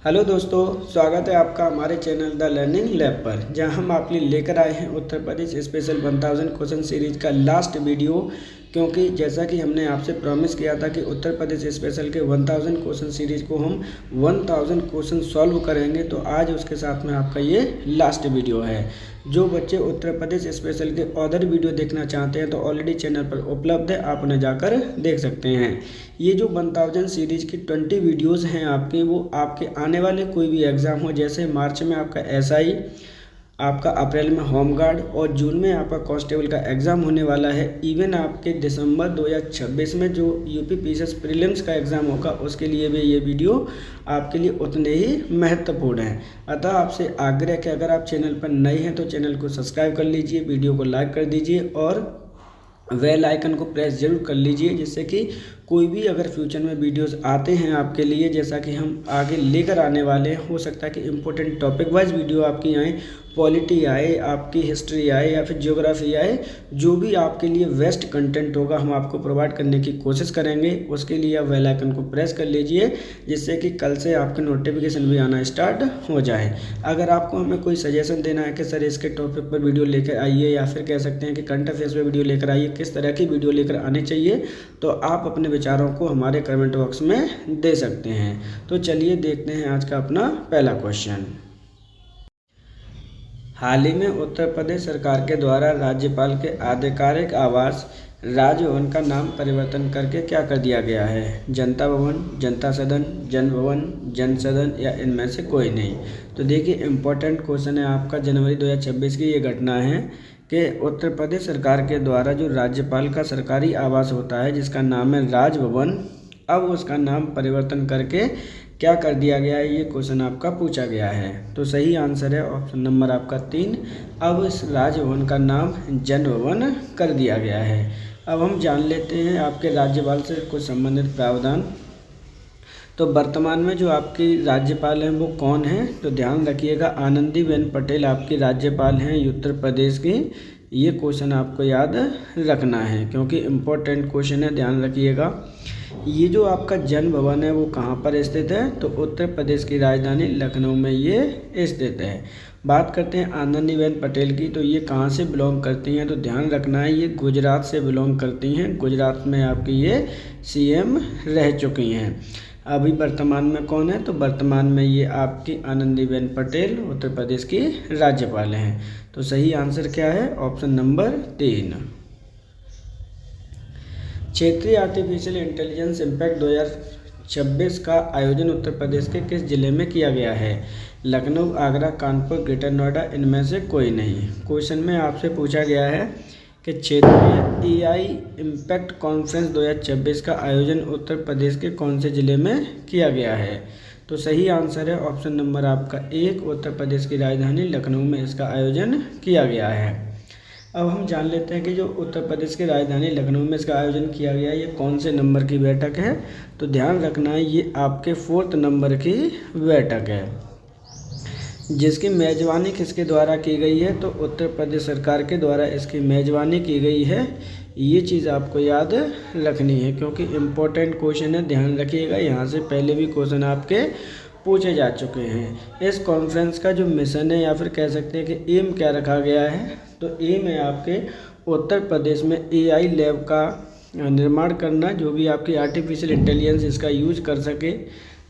Hello दोस्तों, स्वागत है आपका हमारे चैनल द लर्निंग लैब पर, जहां हम आपके लिए लेकर आए हैं उत्तर प्रदेश स्पेशल 1000 क्वेश्चन सीरीज का लास्ट वीडियो। क्योंकि जैसा कि हमने आपसे प्रॉमिस किया था कि उत्तर प्रदेश स्पेशल के 1000 क्वेश्चन सीरीज को हम 1000 क्वेश्चन सॉल्व करेंगे, तो आज उसके साथ में आपका ये लास्ट वीडियो है। जो बच्चे उत्तर प्रदेश स्पेशल के अदर वीडियो देखना चाहते हैं तो ऑलरेडी चैनल पर उपलब्ध है, आप उन्हें जाकर देख सकते हैं। ये जो 1000 सीरीज की 20 वीडियोस हैं आपके, वो आपके आने वाले कोई भी एग्ज़ाम हो, जैसे मार्च में आपका एसआई, आपका अप्रैल में होमगार्ड और जून में आपका कांस्टेबल का एग्ज़ाम होने वाला है। इवन आपके दिसंबर 2026 में जो यूपी पीसीएस प्रीलिम्स का एग्ज़ाम होगा, उसके लिए भी ये वीडियो आपके लिए उतने ही महत्वपूर्ण है। अतः आपसे आग्रह कि अगर आप चैनल पर नए हैं तो चैनल को सब्सक्राइब कर लीजिए, वीडियो को लाइक कर दीजिए और बेल आइकन को प्रेस जरूर कर लीजिए, जिससे कि कोई भी अगर फ्यूचर में वीडियोस आते हैं आपके लिए, जैसा कि हम आगे लेकर आने वाले हैं, हो सकता है कि इम्पोर्टेंट टॉपिक वाइज वीडियो आपकी आए, पॉलिटी आए, आपकी हिस्ट्री आए या फिर ज्योग्राफी आए, जो भी आपके लिए बेस्ट कंटेंट होगा हम आपको प्रोवाइड करने की कोशिश करेंगे। उसके लिए आप बेल आइकन को प्रेस कर लीजिए, जिससे कि कल से आपके नोटिफिकेशन भी आना स्टार्ट हो जाए। अगर आपको हमें कोई सजेशन देना है कि सर इसके टॉपिक पर वीडियो लेकर आइए, या फिर कह सकते हैं कि करंट अफेयर्स पर वीडियो लेकर आइए, किस तरह की वीडियो लेकर आनी चाहिए, तो आप अपने विचारों को हमारे कमेंट बॉक्स में दे सकते हैं। तो चलिए देखते हैं आज का अपना पहला क्वेश्चन। हाल ही में उत्तर प्रदेश सरकार के द्वारा राज्यपाल के आधिकारिक आवास राजभवन का नाम परिवर्तन करके क्या कर दिया गया है? जनता भवन, जनता सदन, जन भवन, जन सदन या इनमें से कोई नहीं। तो देखिए, इम्पोर्टेंट क्वेश्चन है आपका। जनवरी 2026 की ये घटना है कि उत्तर प्रदेश सरकार के द्वारा जो राज्यपाल का सरकारी आवास होता है, जिसका नाम है राजभवन, अब उसका नाम परिवर्तन करके क्या कर दिया गया है, ये क्वेश्चन आपका पूछा गया है। तो सही आंसर है ऑप्शन नंबर आपका 3। अब इस राजभवन का नाम जन भवन कर दिया गया है। अब हम जान लेते हैं आपके राज्यपाल से कुछ संबंधित प्रावधान। तो वर्तमान में जो आपकी राज्यपाल हैं वो कौन हैं? तो ध्यान रखिएगा, आनंदीबेन पटेल आपकी राज्यपाल हैं उत्तर प्रदेश की। ये क्वेश्चन आपको याद रखना है क्योंकि इम्पोर्टेंट क्वेश्चन है, ध्यान रखिएगा। ये जो आपका जन भवन है वो कहाँ पर स्थित है? तो उत्तर प्रदेश की राजधानी लखनऊ में ये स्थित है। बात करते हैं आनंदीबेन पटेल की, तो ये कहाँ से बिलोंग करती हैं? तो ध्यान रखना है, ये गुजरात से बिलोंग करती हैं। गुजरात में आपकी ये सीएम रह चुकी हैं। अभी वर्तमान में कौन है? तो वर्तमान में ये आपकी आनंदीबेन पटेल उत्तर प्रदेश की राज्यपाल हैं। तो सही आंसर क्या है? Option number 3। क्षेत्रीय आर्टिफिशियल इंटेलिजेंस इम्पैक्ट 2026 का आयोजन उत्तर प्रदेश के किस जिले में किया गया है? लखनऊ, आगरा, कानपुर, ग्रेटर नोएडा, इनमें से कोई नहीं। क्वेश्चन में आपसे पूछा गया है कि क्षेत्रीय एआई इम्पैक्ट कॉन्फ्रेंस 2026 का आयोजन उत्तर प्रदेश के कौन से ज़िले में किया गया है? तो सही आंसर है ऑप्शन नंबर आपका 1, उत्तर प्रदेश की राजधानी लखनऊ में इसका आयोजन किया गया है। अब हम जान लेते हैं कि जो उत्तर प्रदेश की राजधानी लखनऊ में इसका आयोजन किया गया है, ये कौन से नंबर की बैठक है? तो ध्यान रखना है, ये आपके 4th नंबर की बैठक है। जिसकी मेज़बानी किसके द्वारा की गई है? तो उत्तर प्रदेश सरकार के द्वारा इसकी मेज़बानी की गई है। ये चीज़ आपको याद रखनी है क्योंकि इम्पोर्टेंट क्वेश्चन है, ध्यान रखिएगा। यहाँ से पहले भी क्वेश्चन आपके पूछे जा चुके हैं। इस कॉन्फ्रेंस का जो मिशन है, या फिर कह सकते हैं कि एम क्या रखा गया है? तो एम है आपके उत्तर प्रदेश में एआई लैब का निर्माण करना, जो भी आपकी आर्टिफिशियल इंटेलिजेंस इसका यूज कर सके।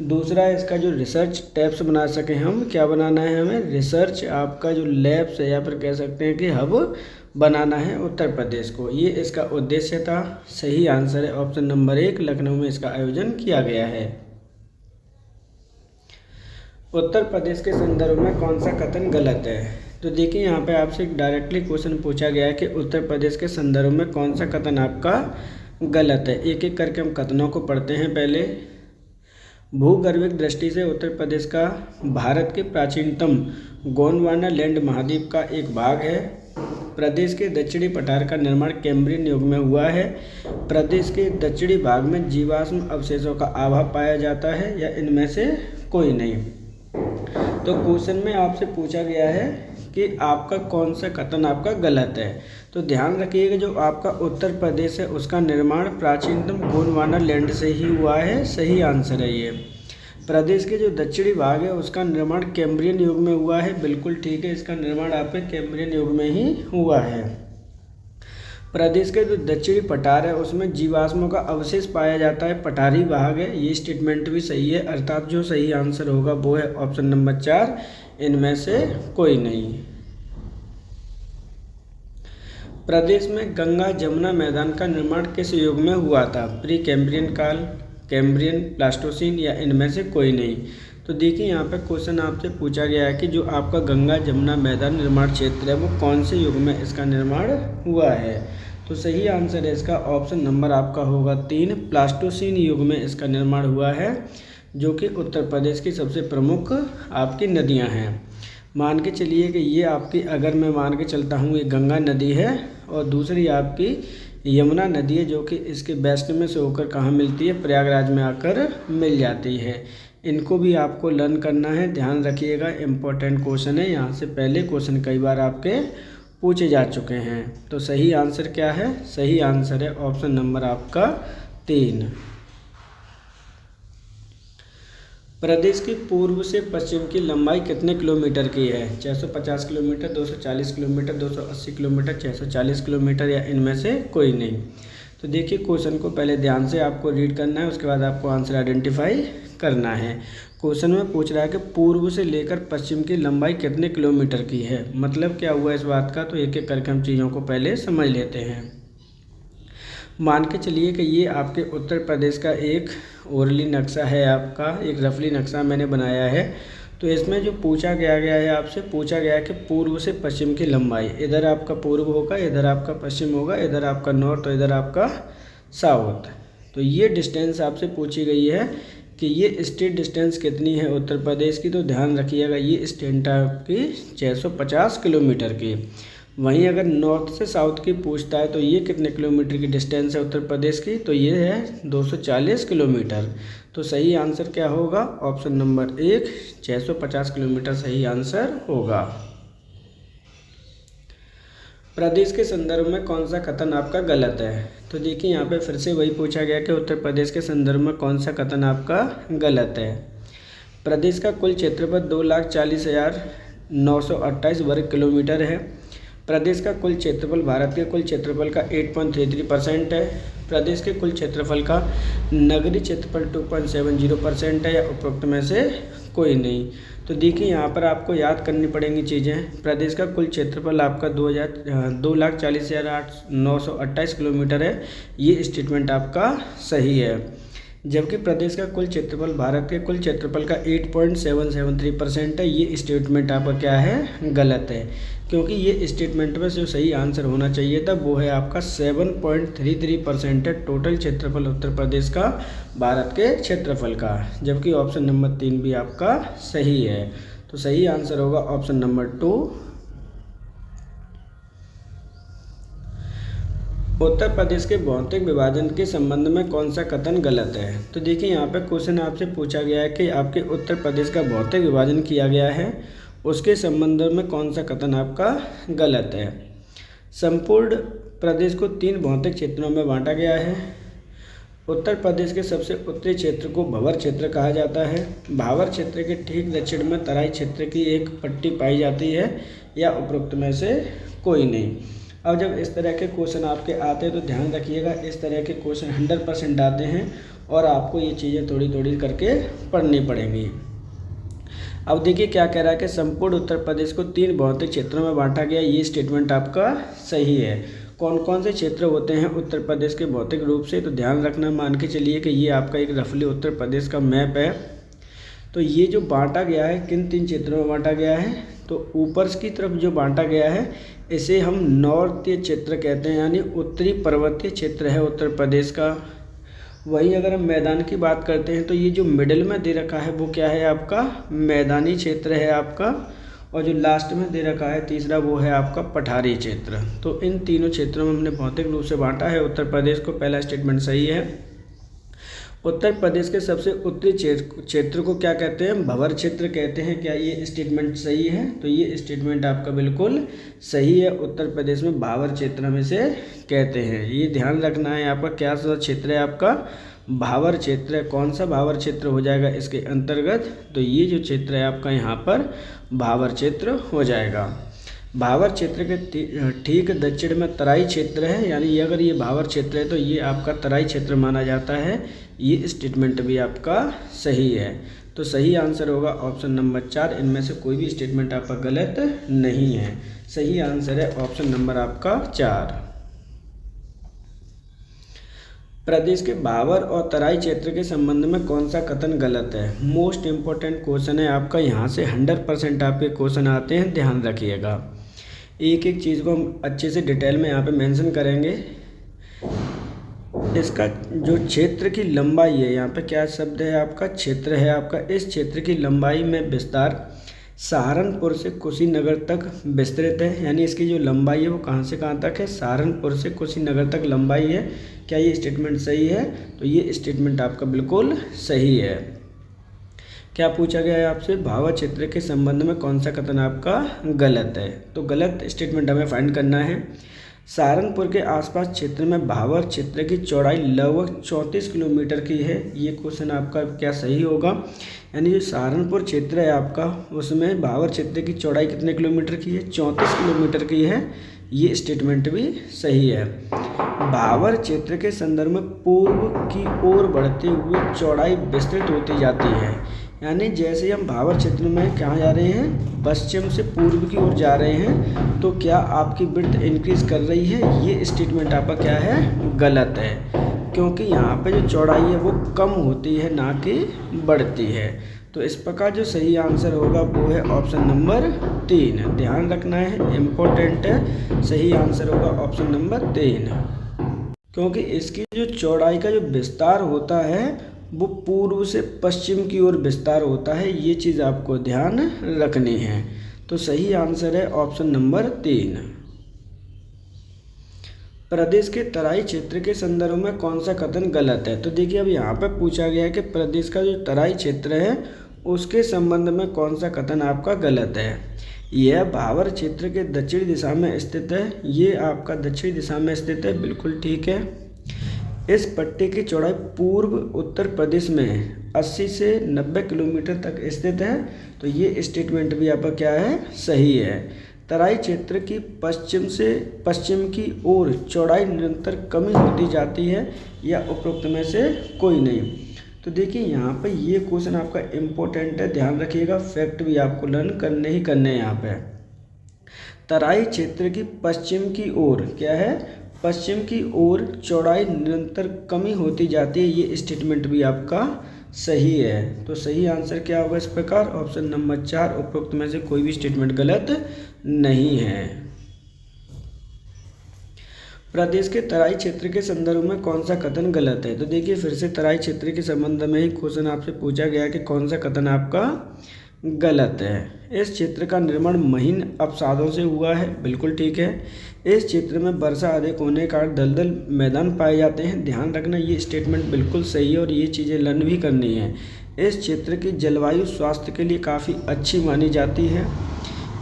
दूसरा, इसका जो रिसर्च टैब्स बना सकें हम, क्या बनाना है हमें? रिसर्च आपका जो लैब्स है, या फिर कह सकते हैं कि हब बनाना है उत्तर प्रदेश को। ये इसका उद्देश्य था। सही आंसर है ऑप्शन नंबर 1, लखनऊ में इसका आयोजन किया गया है। उत्तर प्रदेश के संदर्भ में कौन सा कथन गलत है? तो देखिए, यहाँ पे आपसे डायरेक्टली क्वेश्चन पूछा गया है कि उत्तर प्रदेश के संदर्भ में कौन सा कथन आपका गलत है। एक एक करके हम कथनों को पढ़ते हैं। पहले, भूगर्भिक दृष्टि से उत्तर प्रदेश का भारत के प्राचीनतम गोंडवाना लैंड महाद्वीप का एक भाग है। प्रदेश के दक्षिणी पठार का निर्माण कैम्ब्रियन युग में हुआ है। प्रदेश के दक्षिणी भाग में जीवाश्म अवशेषों का अभाव पाया जाता है, या इनमें से कोई नहीं। तो क्वेश्चन में आपसे पूछा गया है कि आपका कौन सा कथन आपका गलत है। तो ध्यान रखिएगा, जो आपका उत्तर प्रदेश है उसका निर्माण प्राचीनतम गोंडवाना लैंड से ही हुआ है। सही आंसर है ये। प्रदेश के जो दक्षिणी भाग है उसका निर्माण कैम्ब्रियन युग में हुआ है। बिल्कुल ठीक है, इसका निर्माण आपके कैम्ब्रियन युग में ही हुआ है। प्रदेश के जो दक्षिणी पठार है उसमें जीवाश्मों का अवशेष पाया जाता है, पठारी भाग है। ये स्टेटमेंट भी सही है, अर्थात जो सही आंसर होगा वो है ऑप्शन नंबर 4, इनमें से कोई नहीं। प्रदेश में गंगा जमुना मैदान का निर्माण किस युग में हुआ था? प्री कैम्ब्रियन काल, कैम्ब्रियन, प्लास्टोसीन या इनमें से कोई नहीं। तो देखिए यहाँ पे क्वेश्चन आपसे पूछा गया है कि जो आपका गंगा जमुना मैदान निर्माण क्षेत्र है वो कौन से युग में इसका निर्माण हुआ है। तो सही आंसर है इसका ऑप्शन नंबर आपका होगा 3, प्लास्टोसीन युग में इसका निर्माण हुआ है, जो कि उत्तर प्रदेश की सबसे प्रमुख आपकी नदियाँ हैं। मान के चलिए कि ये आपकी, अगर मैं मान के चलता हूँ, ये गंगा नदी है और दूसरी आपकी यमुना नदी है, जो कि इसके वेस्ट में से होकर कहाँ मिलती है? प्रयागराज में आकर मिल जाती है। इनको भी आपको लर्न करना है, ध्यान रखिएगा, इम्पोर्टेंट क्वेश्चन है। यहाँ से पहले क्वेश्चन कई बार आपके पूछे जा चुके हैं। तो सही आंसर क्या है? सही आंसर है ऑप्शन नंबर आपका 3। प्रदेश की पूर्व से पश्चिम की लंबाई कितने किलोमीटर की है? 650 किलोमीटर, 240 किलोमीटर, 280 किलोमीटर, 640 किलोमीटर या इनमें से कोई नहीं। तो देखिए क्वेश्चन को पहले ध्यान से आपको रीड करना है, उसके बाद आपको आंसर आइडेंटिफाई करना है। क्वेश्चन में पूछ रहा है कि पूर्व से लेकर पश्चिम की लंबाई कितने किलोमीटर की है। मतलब क्या हुआ इस बात का? तो एक एक करके हम चीज़ों को पहले समझ लेते हैं। मान के चलिए कि ये आपके उत्तर प्रदेश का एक ओरली नक्शा है, आपका एक रफली नक्शा मैंने बनाया है। तो इसमें जो पूछा गया है, आपसे पूछा गया है कि पूर्व से पश्चिम की लंबाई, इधर आपका पूर्व होगा, इधर आपका पश्चिम होगा, इधर आपका नॉर्थ और इधर आपका साउथ। तो ये डिस्टेंस आपसे पूछी गई है कि ये स्टेट डिस्टेंस कितनी है उत्तर प्रदेश की। तो ध्यान रखिएगा, ये स्टेट आपकी 650 किलोमीटर की। वहीं अगर नॉर्थ से साउथ की पूछता है तो ये कितने किलोमीटर की डिस्टेंस है उत्तर प्रदेश की? तो ये है 240 किलोमीटर। तो सही आंसर क्या होगा? ऑप्शन नंबर 1, 650 किलोमीटर सही आंसर होगा। प्रदेश के संदर्भ में कौन सा कथन आपका गलत है? तो देखिए यहाँ पे फिर से वही पूछा गया कि उत्तर प्रदेश के संदर्भ में कौन सा कथन आपका गलत है। प्रदेश का कुल क्षेत्रफल 2,40,928 वर्ग किलोमीटर है। प्रदेश का कुल क्षेत्रफल भारत के कुल क्षेत्रफल का 8.33% है। प्रदेश के कुल क्षेत्रफल का नगरीय क्षेत्रफल 2.70% है, या उपरोक्त में से कोई नहीं। तो देखिए यहाँ पर आपको याद करनी पड़ेंगी चीज़ें। प्रदेश का कुल क्षेत्रफल आपका 2,40,928 किलोमीटर है, ये स्टेटमेंट आपका सही है। जबकि प्रदेश का कुल क्षेत्रफल भारत के कुल क्षेत्रफल का 8.773% है, ये स्टेटमेंट आपका क्या है? गलत है। क्योंकि ये स्टेटमेंट में जो सही आंसर होना चाहिए था वो है आपका 7.33% है टोटल क्षेत्रफल उत्तर प्रदेश का भारत के क्षेत्रफल का। जबकि ऑप्शन नंबर 3 भी आपका सही है। तो सही आंसर होगा ऑप्शन नंबर 2। उत्तर प्रदेश के भौतिक विभाजन के संबंध में कौन सा कथन गलत है? तो देखिए यहाँ पे क्वेश्चन आपसे पूछा गया है कि आपके उत्तर प्रदेश का भौतिक विभाजन किया गया है, उसके संबंध में कौन सा कथन आपका गलत है। संपूर्ण प्रदेश को 3 भौतिक क्षेत्रों में बांटा गया है। उत्तर प्रदेश के सबसे उत्तरी क्षेत्र को भंवर क्षेत्र कहा जाता है। भावर क्षेत्र के ठीक दक्षिण में तराई क्षेत्र की एक पट्टी पाई जाती है, या उपरोक्त में से कोई नहीं। अब जब इस तरह के क्वेश्चन आपके आते हैं तो ध्यान रखिएगा, इस तरह के क्वेश्चन 100% आते हैं और आपको ये चीज़ें थोड़ी थोड़ी करके पढ़नी पड़ेंगी। अब देखिए क्या कह रहा है कि संपूर्ण उत्तर प्रदेश को 3 भौतिक क्षेत्रों में बांटा गया, ये स्टेटमेंट आपका सही है। कौन कौन से क्षेत्र होते हैं उत्तर प्रदेश के भौतिक रूप से? तो ध्यान रखना, मान के चलिए कि ये आपका एक रफली उत्तर प्रदेश का मैप है। तो ये जो बांटा गया है किन 3 क्षेत्रों में बांटा गया है? तो ऊपर की तरफ जो बांटा गया है इसे हम नॉर्थीय क्षेत्र कहते हैं, यानी उत्तरी पर्वतीय क्षेत्र है उत्तर प्रदेश का। वहीं अगर हम मैदान की बात करते हैं तो ये जो मिडिल में दे रखा है वो क्या है? आपका मैदानी क्षेत्र है आपका। और जो लास्ट में दे रखा है तीसरा, वो है आपका पठारी क्षेत्र। तो इन तीनों क्षेत्रों में हमने भौतिक रूप से बांटा है उत्तर प्रदेश को। पहला स्टेटमेंट सही है। उत्तर प्रदेश के सबसे उत्तरी क्षेत्र को क्या कहते हैं? भंवर क्षेत्र कहते हैं। क्या ये स्टेटमेंट सही है? तो ये स्टेटमेंट आपका बिल्कुल सही है। उत्तर प्रदेश में भावर क्षेत्र में से कहते हैं। ये ध्यान रखना है, आपका क्या सा क्षेत्र है? आपका भावर क्षेत्र है। कौन सा भावर क्षेत्र हो जाएगा इसके अंतर्गत? तो ये जो क्षेत्र है आपका यहाँ पर भावर क्षेत्र हो जाएगा। भावर क्षेत्र के ठीक दक्षिण में तराई क्षेत्र है, यानी अगर ये भावर क्षेत्र है तो ये आपका तराई क्षेत्र माना जाता है। ये स्टेटमेंट भी आपका सही है। तो सही आंसर होगा ऑप्शन नंबर 4। इनमें से कोई भी स्टेटमेंट आपका गलत नहीं है। सही आंसर है ऑप्शन नंबर आपका 4। प्रदेश के भावर और तराई क्षेत्र के संबंध में कौन सा कथन गलत है? मोस्ट इम्पोर्टेंट क्वेश्चन है आपका। यहाँ से 100% आपके क्वेश्चन आते हैं, ध्यान रखिएगा। एक एक चीज़ को हम अच्छे से डिटेल में यहाँ पे मेंशन करेंगे। इसका जो क्षेत्र की लंबाई है, यहाँ पे क्या शब्द है आपका? क्षेत्र है आपका। इस क्षेत्र की लंबाई में विस्तार सहारनपुर से कुशीनगर तक विस्तृत है, यानी इसकी जो लंबाई है वो कहाँ से कहाँ तक है? सहारनपुर से कुशीनगर तक लंबाई है। क्या ये स्टेटमेंट सही है? तो ये स्टेटमेंट आपका बिल्कुल सही है। क्या पूछा गया है आपसे? भावर क्षेत्र के संबंध में कौन सा कथन आपका गलत है? तो गलत स्टेटमेंट हमें फाइंड करना है। सहारनपुर के आसपास क्षेत्र में भावर क्षेत्र की चौड़ाई लगभग 34 किलोमीटर की है। ये क्वेश्चन आपका क्या सही होगा? यानी जो सहारनपुर क्षेत्र है आपका, उसमें भावर क्षेत्र की चौड़ाई कितने किलोमीटर की है? 34 किलोमीटर की है। ये स्टेटमेंट भी सही है। भावर क्षेत्र के संदर्भ में पूर्व की ओर बढ़ते हुए चौड़ाई विस्तृत होती जाती है, यानी जैसे हम भावर क्षेत्र में कहाँ जा रहे हैं? पश्चिम से पूर्व की ओर जा रहे हैं, तो क्या आपकी विड्थ इंक्रीज कर रही है? ये स्टेटमेंट आपका क्या है? गलत है, क्योंकि यहाँ पे जो चौड़ाई है वो कम होती है, ना कि बढ़ती है। तो इस प्रकार जो सही आंसर होगा वो है ऑप्शन नंबर 3। ध्यान रखना है, इम्पोर्टेंट है। सही आंसर होगा ऑप्शन नंबर 3, क्योंकि इसकी जो चौड़ाई का जो विस्तार होता है वो पूर्व से पश्चिम की ओर विस्तार होता है। ये चीज़ आपको ध्यान रखनी है। तो सही आंसर है ऑप्शन नंबर 3। प्रदेश के तराई क्षेत्र के संदर्भ में कौन सा कथन गलत है? तो देखिए, अब यहाँ पर पूछा गया है कि प्रदेश का जो तराई क्षेत्र है उसके संबंध में कौन सा कथन आपका गलत है। यह भावर क्षेत्र के दक्षिणी दिशा में स्थित है। ये आपका दक्षिणी दिशा में स्थित है, बिल्कुल ठीक है। इस पट्टी की चौड़ाई पूर्व उत्तर प्रदेश में 80 से 90 किलोमीटर तक स्थित है। तो ये स्टेटमेंट भी आपका क्या है? सही है। तराई क्षेत्र की पश्चिम से पश्चिम की ओर चौड़ाई निरंतर कमी होती जाती है, या उपरोक्त में से कोई नहीं। तो देखिए, यहाँ पे ये क्वेश्चन आपका इम्पोर्टेंट है, ध्यान रखिएगा। फैक्ट भी आपको लर्न करने ही करने हैं यहाँ पे। तराई क्षेत्र की पश्चिम की ओर क्या है? पश्चिम की ओर चौड़ाई निरंतर कमी होती जाती है। ये स्टेटमेंट भी आपका सही है। तो सही आंसर क्या होगा इस प्रकार? Option number 4। उपरोक्त में से कोई भी स्टेटमेंट गलत नहीं है। प्रदेश के तराई क्षेत्र के संदर्भ में कौन सा कथन गलत है? तो देखिए, फिर से तराई क्षेत्र के संबंध में ही क्वेश्चन आपसे पूछा गया कि कौन सा कथन आपका गलत है। इस क्षेत्र का निर्माण महीन अवसादों से हुआ है, बिल्कुल ठीक है। इस क्षेत्र में वर्षा अधिक होने के कारण दलदल मैदान पाए जाते हैं। ध्यान रखना, ये स्टेटमेंट बिल्कुल सही है और ये चीज़ें लर्न भी करनी है। इस क्षेत्र की जलवायु स्वास्थ्य के लिए काफ़ी अच्छी मानी जाती है।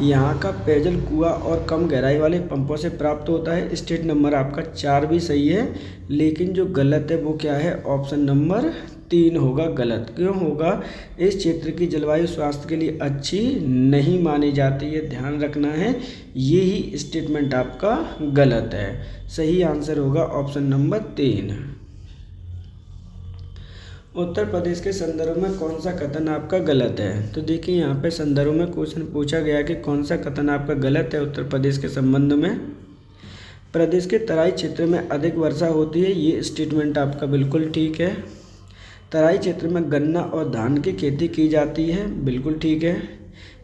यहाँ का पेयजल कुआं और कम गहराई वाले पंपों से प्राप्त होता है। स्टेट नंबर आपका 4 भी सही है, लेकिन जो गलत है वो क्या है? ऑप्शन नंबर 3 होगा गलत। क्यों होगा? इस क्षेत्र की जलवायु स्वास्थ्य के लिए अच्छी नहीं मानी जाती है। ध्यान रखना है, ये ही स्टेटमेंट आपका गलत है। सही आंसर होगा ऑप्शन नंबर 3। उत्तर प्रदेश के संदर्भ में कौन सा कथन आपका गलत है? तो देखिए, यहाँ पे संदर्भ में क्वेश्चन पूछा गया कि कौन सा कथन आपका गलत है उत्तर प्रदेश के संबंध में। प्रदेश के तराई क्षेत्र में अधिक वर्षा होती है, ये स्टेटमेंट आपका बिल्कुल ठीक है। तराई क्षेत्र में गन्ना और धान की खेती की जाती है, बिल्कुल ठीक है।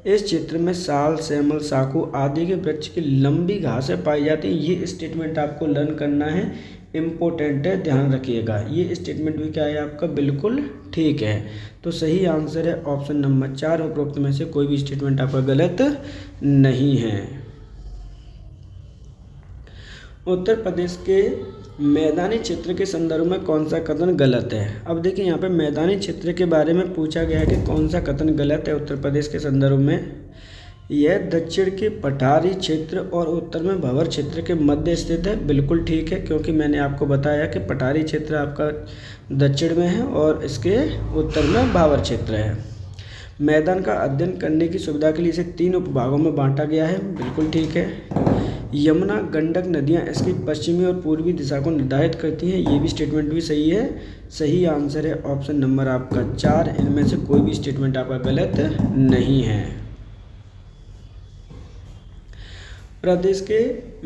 इस क्षेत्र में साल, सेमल, साखू आदि के वृक्ष की लंबी घासें पाई जाती हैं। ये स्टेटमेंट आपको लर्न करना है, इम्पोर्टेंट है, ध्यान रखिएगा। ये स्टेटमेंट भी क्या है आपका? बिल्कुल ठीक है। तो सही आंसर है ऑप्शन नंबर 4। उपरोक्त में से कोई भी स्टेटमेंट आपका गलत नहीं है। उत्तर प्रदेश के मैदानी क्षेत्र के संदर्भ में कौन सा कथन गलत है? अब देखिए, यहाँ पे मैदानी क्षेत्र के बारे में पूछा गया है कि कौन सा कथन गलत है उत्तर प्रदेश के संदर्भ में। यह दक्षिण के पठारी क्षेत्र और उत्तर में भंवर क्षेत्र के मध्य स्थित है। बिल्कुल ठीक है, क्योंकि मैंने आपको बताया कि पठारी क्षेत्र आपका दक्षिण में है और इसके उत्तर में भावर क्षेत्र है। मैदान का अध्ययन करने की सुविधा के लिए इसे 3 उपभागों में बांटा गया है। बिल्कुल ठीक है। यमुना गंडक नदियाँ इसकी पश्चिमी और पूर्वी दिशा को निर्धारित करती हैं। ये भी स्टेटमेंट भी सही है। सही आंसर है ऑप्शन नंबर आपका 4। इनमें से कोई भी स्टेटमेंट आपका गलत नहीं है। प्रदेश के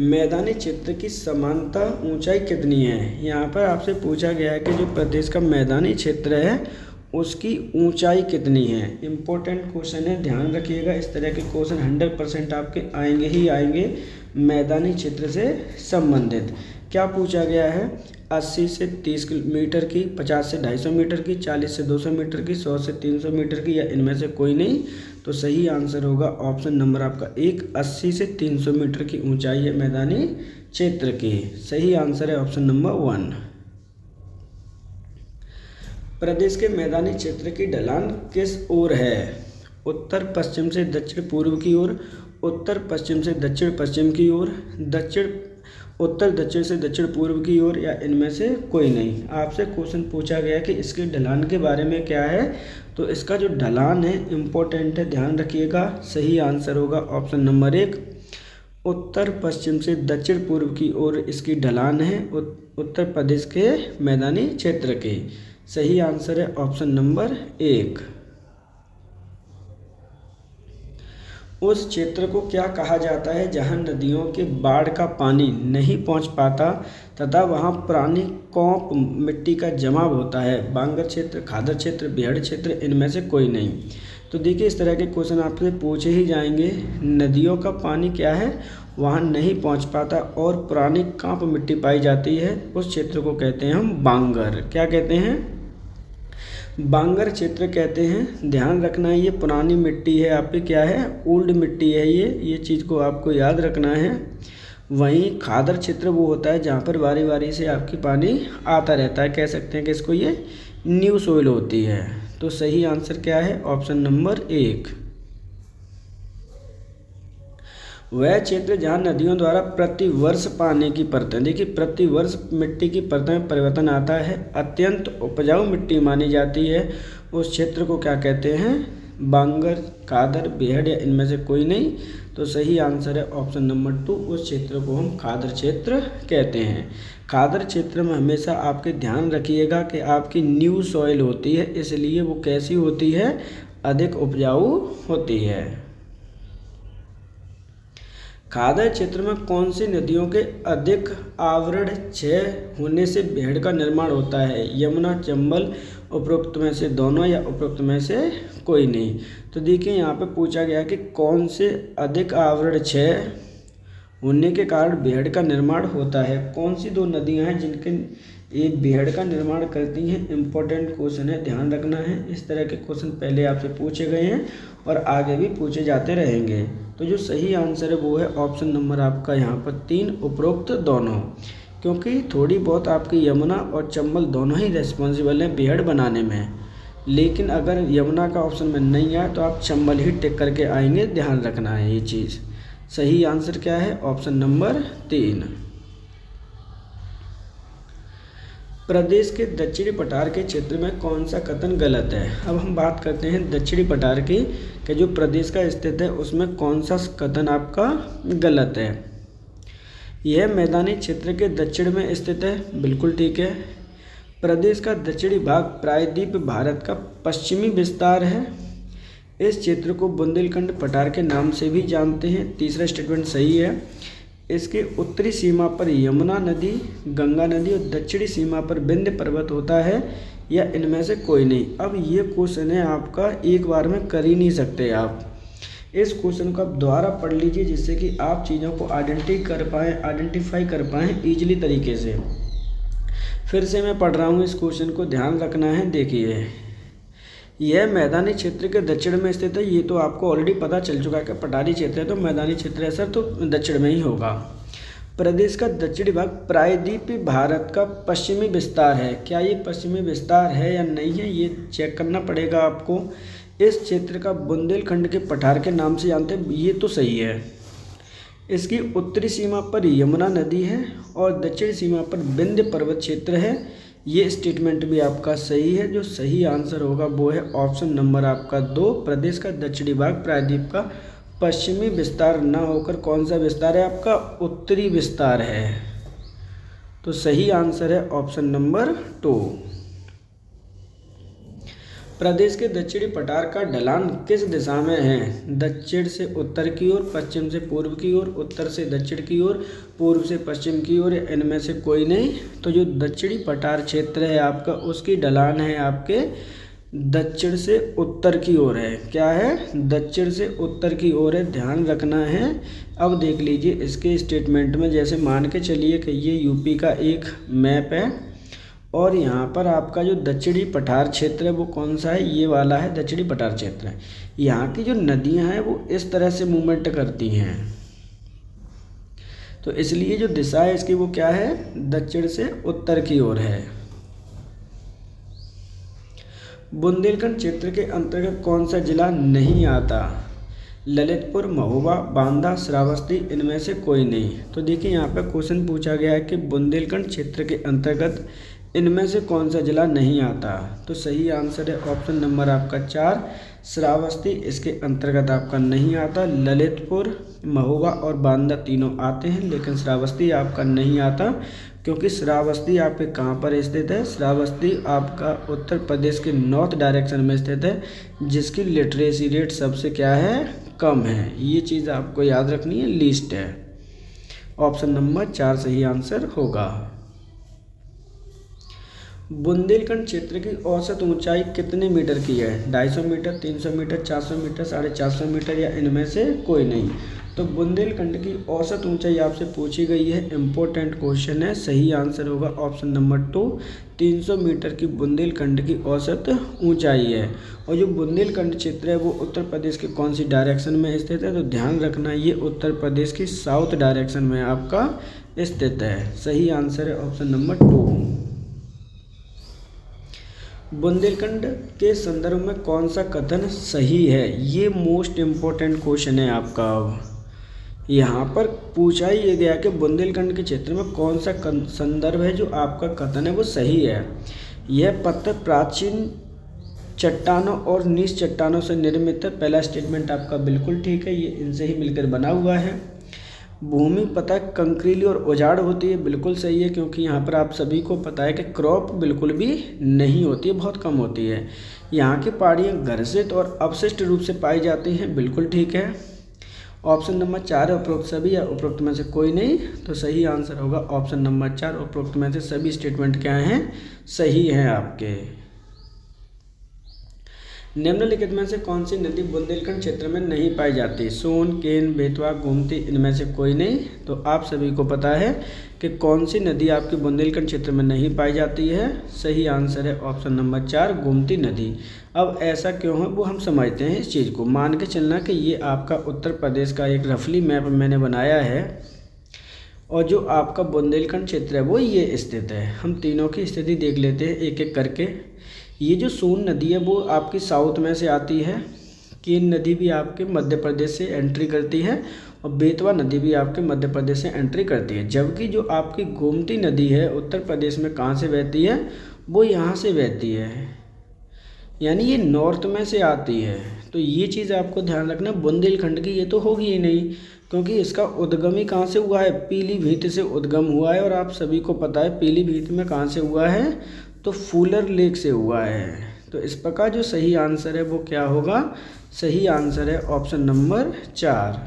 मैदानी क्षेत्र की समानता ऊंचाई कितनी है? यहाँ पर आपसे पूछा गया है कि जो प्रदेश का मैदानी क्षेत्र है उसकी ऊंचाई कितनी है। इम्पोर्टेंट क्वेश्चन है, ध्यान रखिएगा। इस तरह के क्वेश्चन 100% आपके आएंगे ही आएंगे मैदानी क्षेत्र से संबंधित। क्या पूछा गया है? 80 से 30 मीटर की, 50 से 250 मीटर की, 40 से 200 मीटर की, 100 से 300 मीटर की, या इनमें से कोई नहीं? तो सही आंसर होगा ऑप्शन नंबर आपका 1, 80 से 300 मीटर की ऊंचाई है मैदानी क्षेत्र की। सही आंसर है ऑप्शन नंबर 1। प्रदेश के मैदानी क्षेत्र की ढलान किस ओर है? उत्तर पश्चिम से दक्षिण पूर्व की ओर, उत्तर पश्चिम से दक्षिण पश्चिम की ओर, उत्तर दक्षिण से दक्षिण पूर्व की ओर, या इनमें से कोई नहीं। आपसे क्वेश्चन पूछा गया कि इसके ढलान के बारे में क्या है, तो इसका जो ढलान है इम्पोर्टेंट है, ध्यान रखिएगा। सही आंसर होगा ऑप्शन नंबर 1, उत्तर पश्चिम से दक्षिण पूर्व की ओर इसकी ढलान है उत्तर प्रदेश के मैदानी क्षेत्र की। सही आंसर है ऑप्शन नंबर 1। उस क्षेत्र को क्या कहा जाता है जहां नदियों के बाढ़ का पानी नहीं पहुंच पाता तथा वहां पुरानी कौप मिट्टी का जमाव होता है? बांगर क्षेत्र, खादर क्षेत्र, बेहड़ क्षेत्र, इनमें से कोई नहीं। तो देखिए, इस तरह के क्वेश्चन आपसे पूछे ही जाएंगे। नदियों का पानी क्या है, वहाँ नहीं पहुँच पाता और पुरानी कांप मिट्टी पाई जाती है, उस क्षेत्र को कहते हैं हम बांगर। क्या कहते हैं? बांगर क्षेत्र कहते हैं। ध्यान रखना है, ये पुरानी मिट्टी है आपकी, क्या है, ओल्ड मिट्टी है ये चीज़ को आपको याद रखना है। वहीं खादर क्षेत्र वो होता है जहाँ पर बारी बारी से आपकी पानी आता रहता है, कह सकते हैं कि इसको ये न्यू सोइल होती है। तो सही आंसर क्या है? Option number 1। वह क्षेत्र जहाँ नदियों द्वारा प्रतिवर्ष पानी की परतें, देखिए प्रतिवर्ष मिट्टी की परतों में परिवर्तन आता है, अत्यंत उपजाऊ मिट्टी मानी जाती है, उस क्षेत्र को क्या कहते हैं? बांगर, खादर, बेहड़, या इनमें से कोई नहीं। तो सही आंसर है ऑप्शन नंबर 2, उस क्षेत्र को हम खादर क्षेत्र कहते हैं। खादर क्षेत्र में हमेशा आपके ध्यान रखिएगा कि आपकी न्यू सॉइल होती है, इसलिए वो कैसी होती है? अधिक उपजाऊ होती है। खादर क्षेत्र में कौन सी नदियों के अधिक आवरण क्षय होने से बेहड़ का निर्माण होता है? यमुना, चंबल, उपरोक्त में से दोनों, या उपरोक्त में से कोई नहीं। तो देखिए, यहाँ पे पूछा गया कि कौन से अधिक आवरण क्षय होने के कारण बेहड़ का निर्माण होता है। कौन सी 2 नदियाँ हैं जिनके ये बेहड़ का निर्माण करती हैं? इम्पोर्टेंट क्वेश्चन है, ध्यान रखना है। इस तरह के क्वेश्चन पहले आपसे पूछे गए हैं और आगे भी पूछे जाते रहेंगे। तो जो सही आंसर है वो है ऑप्शन नंबर आपका यहाँ पर 3, उपरोक्त दोनों, क्योंकि थोड़ी बहुत आपकी यमुना और चंबल दोनों ही रेस्पॉन्सिबल हैं बेहड़ बनाने में। लेकिन अगर यमुना का ऑप्शन में नहीं आया तो आप चंबल ही टिक करके आएंगे, ध्यान रखना है ये चीज़। सही आंसर क्या है? Option number 3। प्रदेश के दक्षिणी पठार के क्षेत्र में कौन सा कथन गलत है? अब हम बात करते हैं दक्षिणी पठार की कि जो प्रदेश का स्थित है उसमें कौन सा कथन आपका गलत है। यह मैदानी क्षेत्र के दक्षिण में स्थित है, बिल्कुल ठीक है। प्रदेश का दक्षिणी भाग प्रायद्वीप भारत का पश्चिमी विस्तार है। इस क्षेत्र को बुंदेलखंड पठार के नाम से भी जानते हैं, तीसरा स्टेटमेंट सही है। इसके उत्तरी सीमा पर यमुना नदी, गंगा नदी और दक्षिणी सीमा पर विंध्य पर्वत होता है, या इनमें से कोई नहीं। अब ये क्वेश्चन है आपका, एक बार में कर ही नहीं सकते आप। इस क्वेश्चन को आप दोबारा पढ़ लीजिए जिससे कि आप चीज़ों को आइडेंटिफाई कर पाएँ ईजिली तरीके से। फिर से मैं पढ़ रहा हूँ इस क्वेश्चन को, ध्यान रखना है। देखिए, यह मैदानी क्षेत्र के दक्षिण में स्थित है, ये तो आपको ऑलरेडी पता चल चुका है कि पठारी क्षेत्र है तो मैदानी क्षेत्र है सर, तो दक्षिण में ही होगा। प्रदेश का दक्षिणी भाग प्रायद्वीप भारत का पश्चिमी विस्तार है। क्या ये पश्चिमी विस्तार है या नहीं है, ये चेक करना पड़ेगा आपको। इस क्षेत्र का बुंदेलखंड के पठार के नाम से जानते हैं, ये तो सही है। इसकी उत्तरी सीमा पर यमुना नदी है और दक्षिणी सीमा पर विंध्य पर्वत क्षेत्र है। ये स्टेटमेंट भी आपका सही है। जो सही आंसर होगा वो है ऑप्शन नंबर आपका 2। प्रदेश का दक्षिणी भाग प्रायद्वीप का पश्चिमी विस्तार न होकर कौन सा विस्तार है आपका? उत्तरी विस्तार है। तो सही आंसर है ऑप्शन नंबर 2। प्रदेश के दक्षिणी पठार का ढलान किस दिशा में है? दक्षिण से उत्तर की ओर, पश्चिम से पूर्व की ओर, उत्तर से दक्षिण की ओर, पूर्व से पश्चिम की ओर, इनमें से कोई नहीं। तो जो दक्षिणी पठार क्षेत्र है आपका, उसकी ढलान है आपके दक्षिण से उत्तर की ओर है। क्या है? दक्षिण से उत्तर की ओर है, ध्यान रखना है। अब देख लीजिए इसके स्टेटमेंट में, जैसे मान के चलिए कि ये यूपी का एक मैप है और यहाँ पर आपका जो दक्षिणी पठार क्षेत्र है वो कौन सा है? ये वाला है, दक्षिणी पठार क्षेत्र है। यहाँ की जो नदियाँ हैं वो इस तरह से मूवमेंट करती हैं, तो इसलिए जो दिशा है इसकी वो क्या है? दक्षिण से उत्तर की ओर है। बुंदेलखंड क्षेत्र के अंतर्गत कौन सा जिला नहीं आता? ललितपुर, महोबा, बांदा, श्रावस्ती, इनमें से कोई नहीं। तो देखिए यहाँ पे क्वेश्चन पूछा गया है कि बुंदेलखंड क्षेत्र के अंतर्गत इनमें से कौन सा जिला नहीं आता? तो सही आंसर है ऑप्शन नंबर आपका 4, श्रावस्ती इसके अंतर्गत आपका नहीं आता। ललितपुर, महोबा और बांदा तीनों आते हैं, लेकिन श्रावस्ती आपका नहीं आता, क्योंकि श्रावस्ती आपके कहाँ पर स्थित है? श्रावस्ती आपका उत्तर प्रदेश के नॉर्थ डायरेक्शन में स्थित है, जिसकी लिटरेसी रेट सबसे क्या है? कम है। ये चीज़ आपको याद रखनी है, लीस्ट है। ऑप्शन नंबर 4 सही आंसर होगा। बुंदेलखंड क्षेत्र की औसत ऊंचाई कितने मीटर की है? 250 मीटर, 300 मीटर, 400 मीटर, 450 मीटर या इनमें से कोई नहीं। तो बुंदेलखंड की औसत ऊंचाई आपसे पूछी गई है, इम्पोर्टेंट क्वेश्चन है। सही आंसर होगा ऑप्शन नंबर 2, 300 मीटर की बुंदेलखंड की औसत ऊंचाई है। और जो बुंदेलखंड क्षेत्र है वो उत्तर प्रदेश के कौन सी डायरेक्शन में स्थित है? तो ध्यान रखना, ये उत्तर प्रदेश की साउथ डायरेक्शन में आपका स्थित है। सही आंसर है ऑप्शन नंबर 2। बुंदेलखंड के संदर्भ में कौन सा कथन सही है? ये मोस्ट इम्पोर्टेंट क्वेश्चन है आपका। अब यहाँ पर पूछा ही ये गया कि बुंदेलखंड के क्षेत्र में कौन सा संदर्भ है जो आपका कथन है वो सही है। यह पत्थर प्राचीन चट्टानों और नीच चट्टानों से निर्मित है। पहला स्टेटमेंट आपका बिल्कुल ठीक है, ये इनसे ही मिलकर बना हुआ है। भूमि पता कंकरीली और उजाड़ होती है, बिल्कुल सही है, क्योंकि यहाँ पर आप सभी को पता है कि क्रॉप बिल्कुल भी नहीं होती है, बहुत कम होती है। यहाँ की पहाड़ियाँ घर्षित और अवशिष्ट रूप से पाई जाती हैं, बिल्कुल ठीक है। ऑप्शन नंबर 4 है उपरोक्त सभी या उपरोक्त में से कोई नहीं। तो सही आंसर होगा ऑप्शन नंबर 4, उपरोक्त में से सभी स्टेटमेंट क्या हैं? सही हैं आपके। निम्नलिखित में से कौन सी नदी बुंदेलखंड क्षेत्र में नहीं पाई जाती? सोन, केन, बेतवा, गोमती, इनमें से कोई नहीं। तो आप सभी को पता है कि कौन सी नदी आपके बुंदेलखंड क्षेत्र में नहीं पाई जाती है। सही आंसर है ऑप्शन नंबर 4, गोमती नदी। अब ऐसा क्यों है वो हम समझते हैं इस चीज़ को। मान के चलना कि ये आपका उत्तर प्रदेश का एक रफली मैप मैंने बनाया है और जो आपका बुंदेलखंड क्षेत्र है वो ये स्थित है। हम तीनों की स्थिति देख लेते हैं एक एक करके। ये जो सोन नदी है वो आपकी साउथ में से आती है, केन नदी भी आपके मध्य प्रदेश से एंट्री करती है और बेतवा नदी भी आपके मध्य प्रदेश से एंट्री करती है। जबकि जो आपकी गोमती नदी है उत्तर प्रदेश में कहाँ से बहती है? वो यहाँ से बहती है, यानी ये नॉर्थ में से आती है। तो ये चीज़ आपको ध्यान रखना। बुंदेलखंड की ये तो होगी ही नहीं, क्योंकि इसका उद्गम ही कहाँ से हुआ है? पीलीभीत से उद्गम हुआ है। और आप सभी को पता है पीलीभीत में कहाँ से हुआ है? तो फूलर लेक से हुआ है। तो इस प्रकार जो सही आंसर है वो क्या होगा? सही आंसर है ऑप्शन नंबर 4।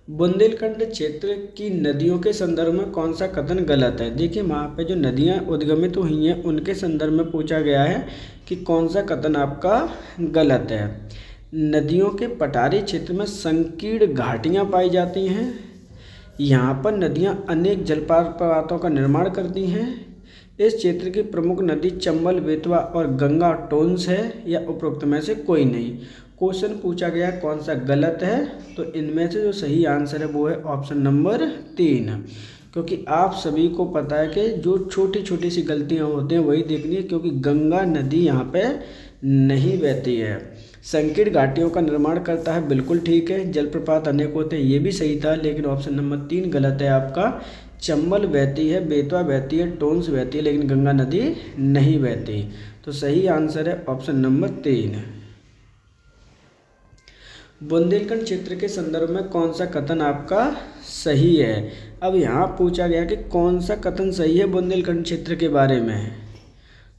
बुंदेलखंड क्षेत्र की नदियों के संदर्भ में कौन सा कथन गलत है? देखिए वहाँ पे जो नदियाँ उद्गमित हुई हैं उनके संदर्भ में पूछा गया है कि कौन सा कथन आपका गलत है। नदियों के पठारी क्षेत्र में संकीर्ण घाटियाँ पाई जाती हैं। यहाँ पर नदियाँ अनेक जलप्रपातों का निर्माण करती हैं। इस क्षेत्र की प्रमुख नदी चंबल, बेतवा और गंगा टोन्स है, या उपरोक्त में से कोई नहीं। क्वेश्चन पूछा गया कौन सा गलत है, तो इनमें से जो सही आंसर है वो है ऑप्शन नंबर 3, क्योंकि आप सभी को पता है कि जो छोटी छोटी सी गलतियां होती हैं वही देखनी है, क्योंकि गंगा नदी यहाँ पे नहीं बहती है। संकीर्ण घाटियों का निर्माण करता है, बिल्कुल ठीक है। जलप्रपात अनेक होते हैं, ये भी सही था, लेकिन ऑप्शन नंबर 3 गलत है आपका। चंबल बहती है, बेतवा बहती है, टोंस बहती है, लेकिन गंगा नदी नहीं बहती। तो सही आंसर है ऑप्शन नंबर 3। बुंदेलखंड क्षेत्र के संदर्भ में कौन सा कथन आपका सही है। अब यहाँ पूछा गया कि कौन सा कथन सही है बुंदेलखंड क्षेत्र के बारे में।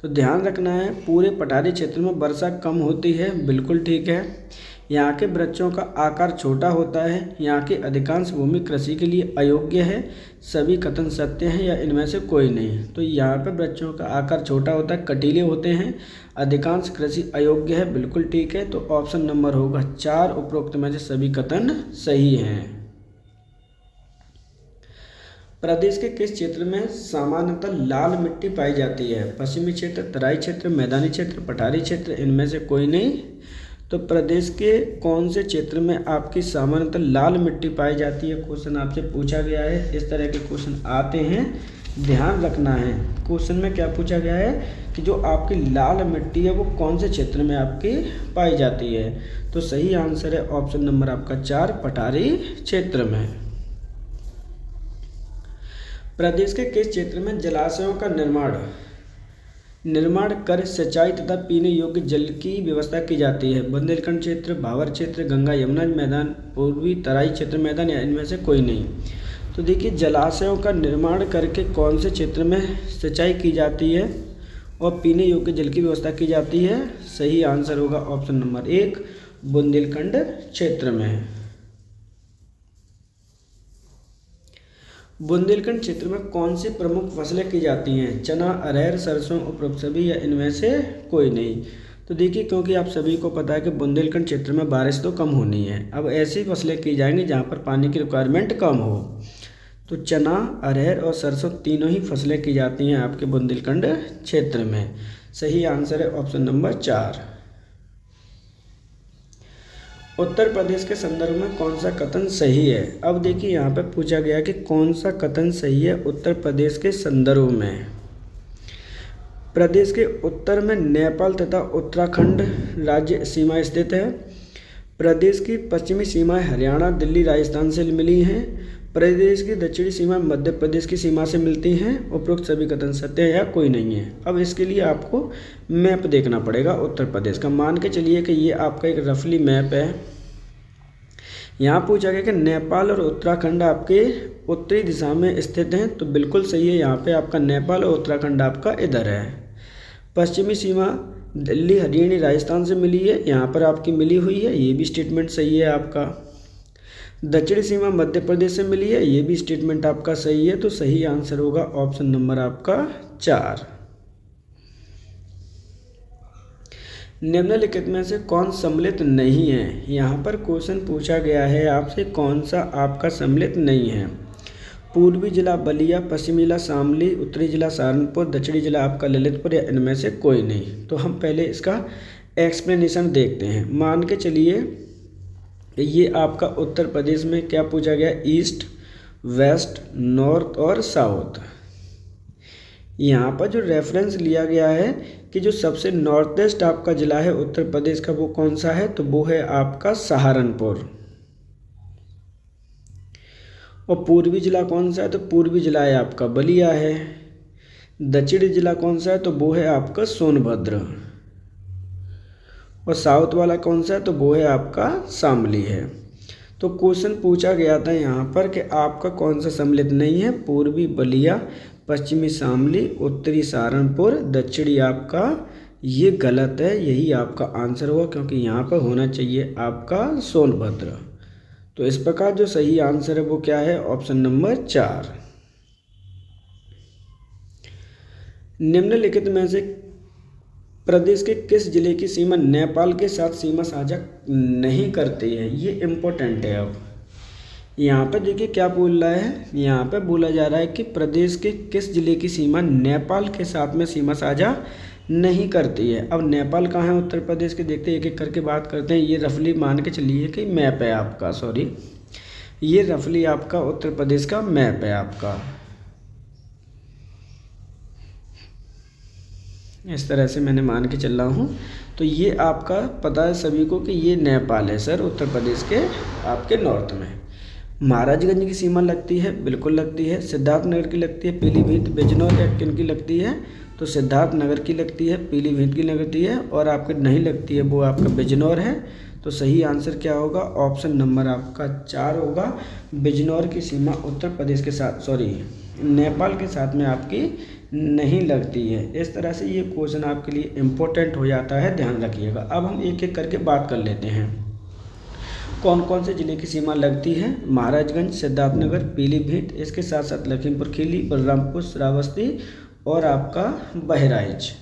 तो ध्यान रखना है, पूरे पठारी क्षेत्र में वर्षा कम होती है, बिल्कुल ठीक है। यहाँ के वृक्षों का आकार छोटा होता है, यहाँ की अधिकांश भूमि कृषि के लिए अयोग्य है, सभी कथन सत्य हैं या इनमें से कोई नहीं। तो यहाँ पे वृक्षों का आकार छोटा होता है, कटीले होते हैं, अधिकांश कृषि अयोग्य है, बिल्कुल ठीक है। तो ऑप्शन नंबर होगा 4, उपरोक्त में से सभी कथन सही हैं। प्रदेश के किस क्षेत्र में सामान्यतः लाल मिट्टी पाई जाती है। पश्चिमी क्षेत्र, तराई क्षेत्र, मैदानी क्षेत्र, पठारी क्षेत्र, इनमें से कोई नहीं। तो प्रदेश के कौन से क्षेत्र में आपकी सामान्यतः लाल मिट्टी पाई जाती है, क्वेश्चन आपसे पूछा गया है। इस तरह के क्वेश्चन आते हैं, ध्यान रखना है। क्वेश्चन में क्या पूछा गया है कि जो आपकी लाल मिट्टी है वो कौन से क्षेत्र में आपकी पाई जाती है। तो सही आंसर है ऑप्शन नंबर आपका 4, पठारी क्षेत्र में। प्रदेश के किस क्षेत्र में जलाशयों का निर्माण कर सिंचाई तथा पीने योग्य जल की व्यवस्था की जाती है। बुंदेलखंड क्षेत्र, भावर क्षेत्र, गंगा यमुना मैदान, पूर्वी तराई क्षेत्र मैदान, या इनमें से कोई नहीं। तो देखिए, जलाशयों का निर्माण करके कौन से क्षेत्र में सिंचाई की जाती है और पीने योग्य जल की व्यवस्था की जाती है। सही आंसर होगा ऑप्शन नंबर 1, बुंदेलखंड क्षेत्र में। बुंदेलखंड क्षेत्र में कौन सी प्रमुख फसलें की जाती हैं। चना, अरहर, सरसों, उपरोक्त सभी या इनमें से कोई नहीं। तो देखिए, क्योंकि आप सभी को पता है कि बुंदेलखंड क्षेत्र में बारिश तो कम होनी है, अब ऐसी फसलें की जाएंगी जहां पर पानी की रिक्वायरमेंट कम हो। तो चना, अरहर और सरसों तीनों ही फसलें की जाती हैं आपके बुंदेलखंड क्षेत्र में। सही आंसर है ऑप्शन नंबर 4। उत्तर प्रदेश के संदर्भ में कौन सा कथन सही है। अब देखिए, यहाँ पे पूछा गया कि कौन सा कथन सही है उत्तर प्रदेश के संदर्भ में। प्रदेश के उत्तर में नेपाल तथा उत्तराखंड राज्य सीमा स्थित है। प्रदेश की पश्चिमी सीमाएं हरियाणा, दिल्ली, राजस्थान से मिली हैं। प्रदेश की दक्षिणी सीमा मध्य प्रदेश की सीमा से मिलती हैं। उपरोक्त सभी कथन सत्य है या कोई नहीं है। अब इसके लिए आपको मैप देखना पड़ेगा उत्तर प्रदेश का। मान के चलिए कि ये आपका एक रफली मैप है। यहाँ पूछा गया कि नेपाल और उत्तराखंड आपके उत्तरी दिशा में स्थित हैं, तो बिल्कुल सही है। यहाँ पे आपका नेपाल और उत्तराखंड आपका इधर है। पश्चिमी सीमा दिल्ली, हरियाणा, राजस्थान से मिली है, यहाँ पर आपकी मिली हुई है, ये भी स्टेटमेंट सही है आपका। दक्षिणी सीमा मध्य प्रदेश से मिली है, ये भी स्टेटमेंट आपका सही है। तो सही आंसर होगा ऑप्शन नंबर आपका 4। निम्नलिखित में से कौन सम्मिलित नहीं है। यहाँ पर क्वेश्चन पूछा गया है आपसे कौन सा आपका सम्मिलित नहीं है। पूर्वी जिला बलिया, पश्चिमी जिला शामली, उत्तरी जिला सहारनपुर, दक्षिणी जिला आपका ललितपुर, या इनमें से कोई नहीं। तो हम पहले इसका एक्सप्लेनेशन देखते हैं। मान के चलिए ये आपका उत्तर प्रदेश में क्या पूछा गया, ईस्ट, वेस्ट, नॉर्थ और साउथ। यहाँ पर जो रेफरेंस लिया गया है कि जो सबसे नॉर्थ ईस्ट आपका जिला है उत्तर प्रदेश का, वो कौन सा है, तो वो है आपका सहारनपुर। और पूर्वी जिला कौन सा है, तो पूर्वी जिला है आपका बलिया है। दक्षिणी जिला कौन सा है, तो वो है आपका सोनभद्र। और साउथ वाला कौन सा है, तो वो है आपका शामली है। तो क्वेश्चन पूछा गया था यहाँ पर कि आपका कौन सा सम्मिलित नहीं है। पूर्वी बलिया, पश्चिमी शामली, उत्तरी सहारनपुर, दक्षिणी आपका ये गलत है, यही आपका आंसर हुआ, क्योंकि यहाँ पर होना चाहिए आपका सोनभद्र। तो इस प्रकार जो सही आंसर है वो क्या है, ऑप्शन नंबर 4। निम्नलिखित में से प्रदेश के किस जिले की सीमा नेपाल के साथ सीमा साझा नहीं करती है। ये इम्पोर्टेंट है। अब यहाँ पर देखिए क्या बोल रहा है, यहाँ पर बोला जा रहा है कि प्रदेश के किस जिले की सीमा नेपाल के साथ में सीमा साझा नहीं करती है। अब नेपाल कहाँ है उत्तर प्रदेश के, देखते हैं एक एक करके बात करते हैं। ये रफली मान के चलिए कि मैप है आपका, सॉरी ये रफली आपका उत्तर प्रदेश का मैप है आपका। इस तरह से मैंने मान के चल रहा हूँ। तो ये आपका पता है सभी को कि ये नेपाल है सर, उत्तर प्रदेश के आपके नॉर्थ में। महाराजगंज की सीमा लगती है, बिल्कुल लगती है। सिद्धार्थनगर की लगती है, पीलीभीत, बिजनौर या किन की लगती है, तो सिद्धार्थनगर की लगती है, पीलीभीत की लगती है, और आपके नहीं लगती है वो आपका बिजनौर है। तो सही आंसर क्या होगा, ऑप्शन नंबर आपका 4 होगा। बिजनौर की सीमा उत्तर प्रदेश के साथ नेपाल के साथ में आपकी नहीं लगती है। इस तरह से ये क्वेश्चन आपके लिए इम्पोर्टेंट हो जाता है, ध्यान रखिएगा। अब हम एक एक करके बात कर लेते हैं कौन कौन से ज़िले की सीमा लगती है। महाराजगंज, सिद्धार्थनगर, पीलीभीत, इसके साथ साथ लखीमपुर खीरी, बलरामपुर, श्रावस्ती और आपका बहराइच।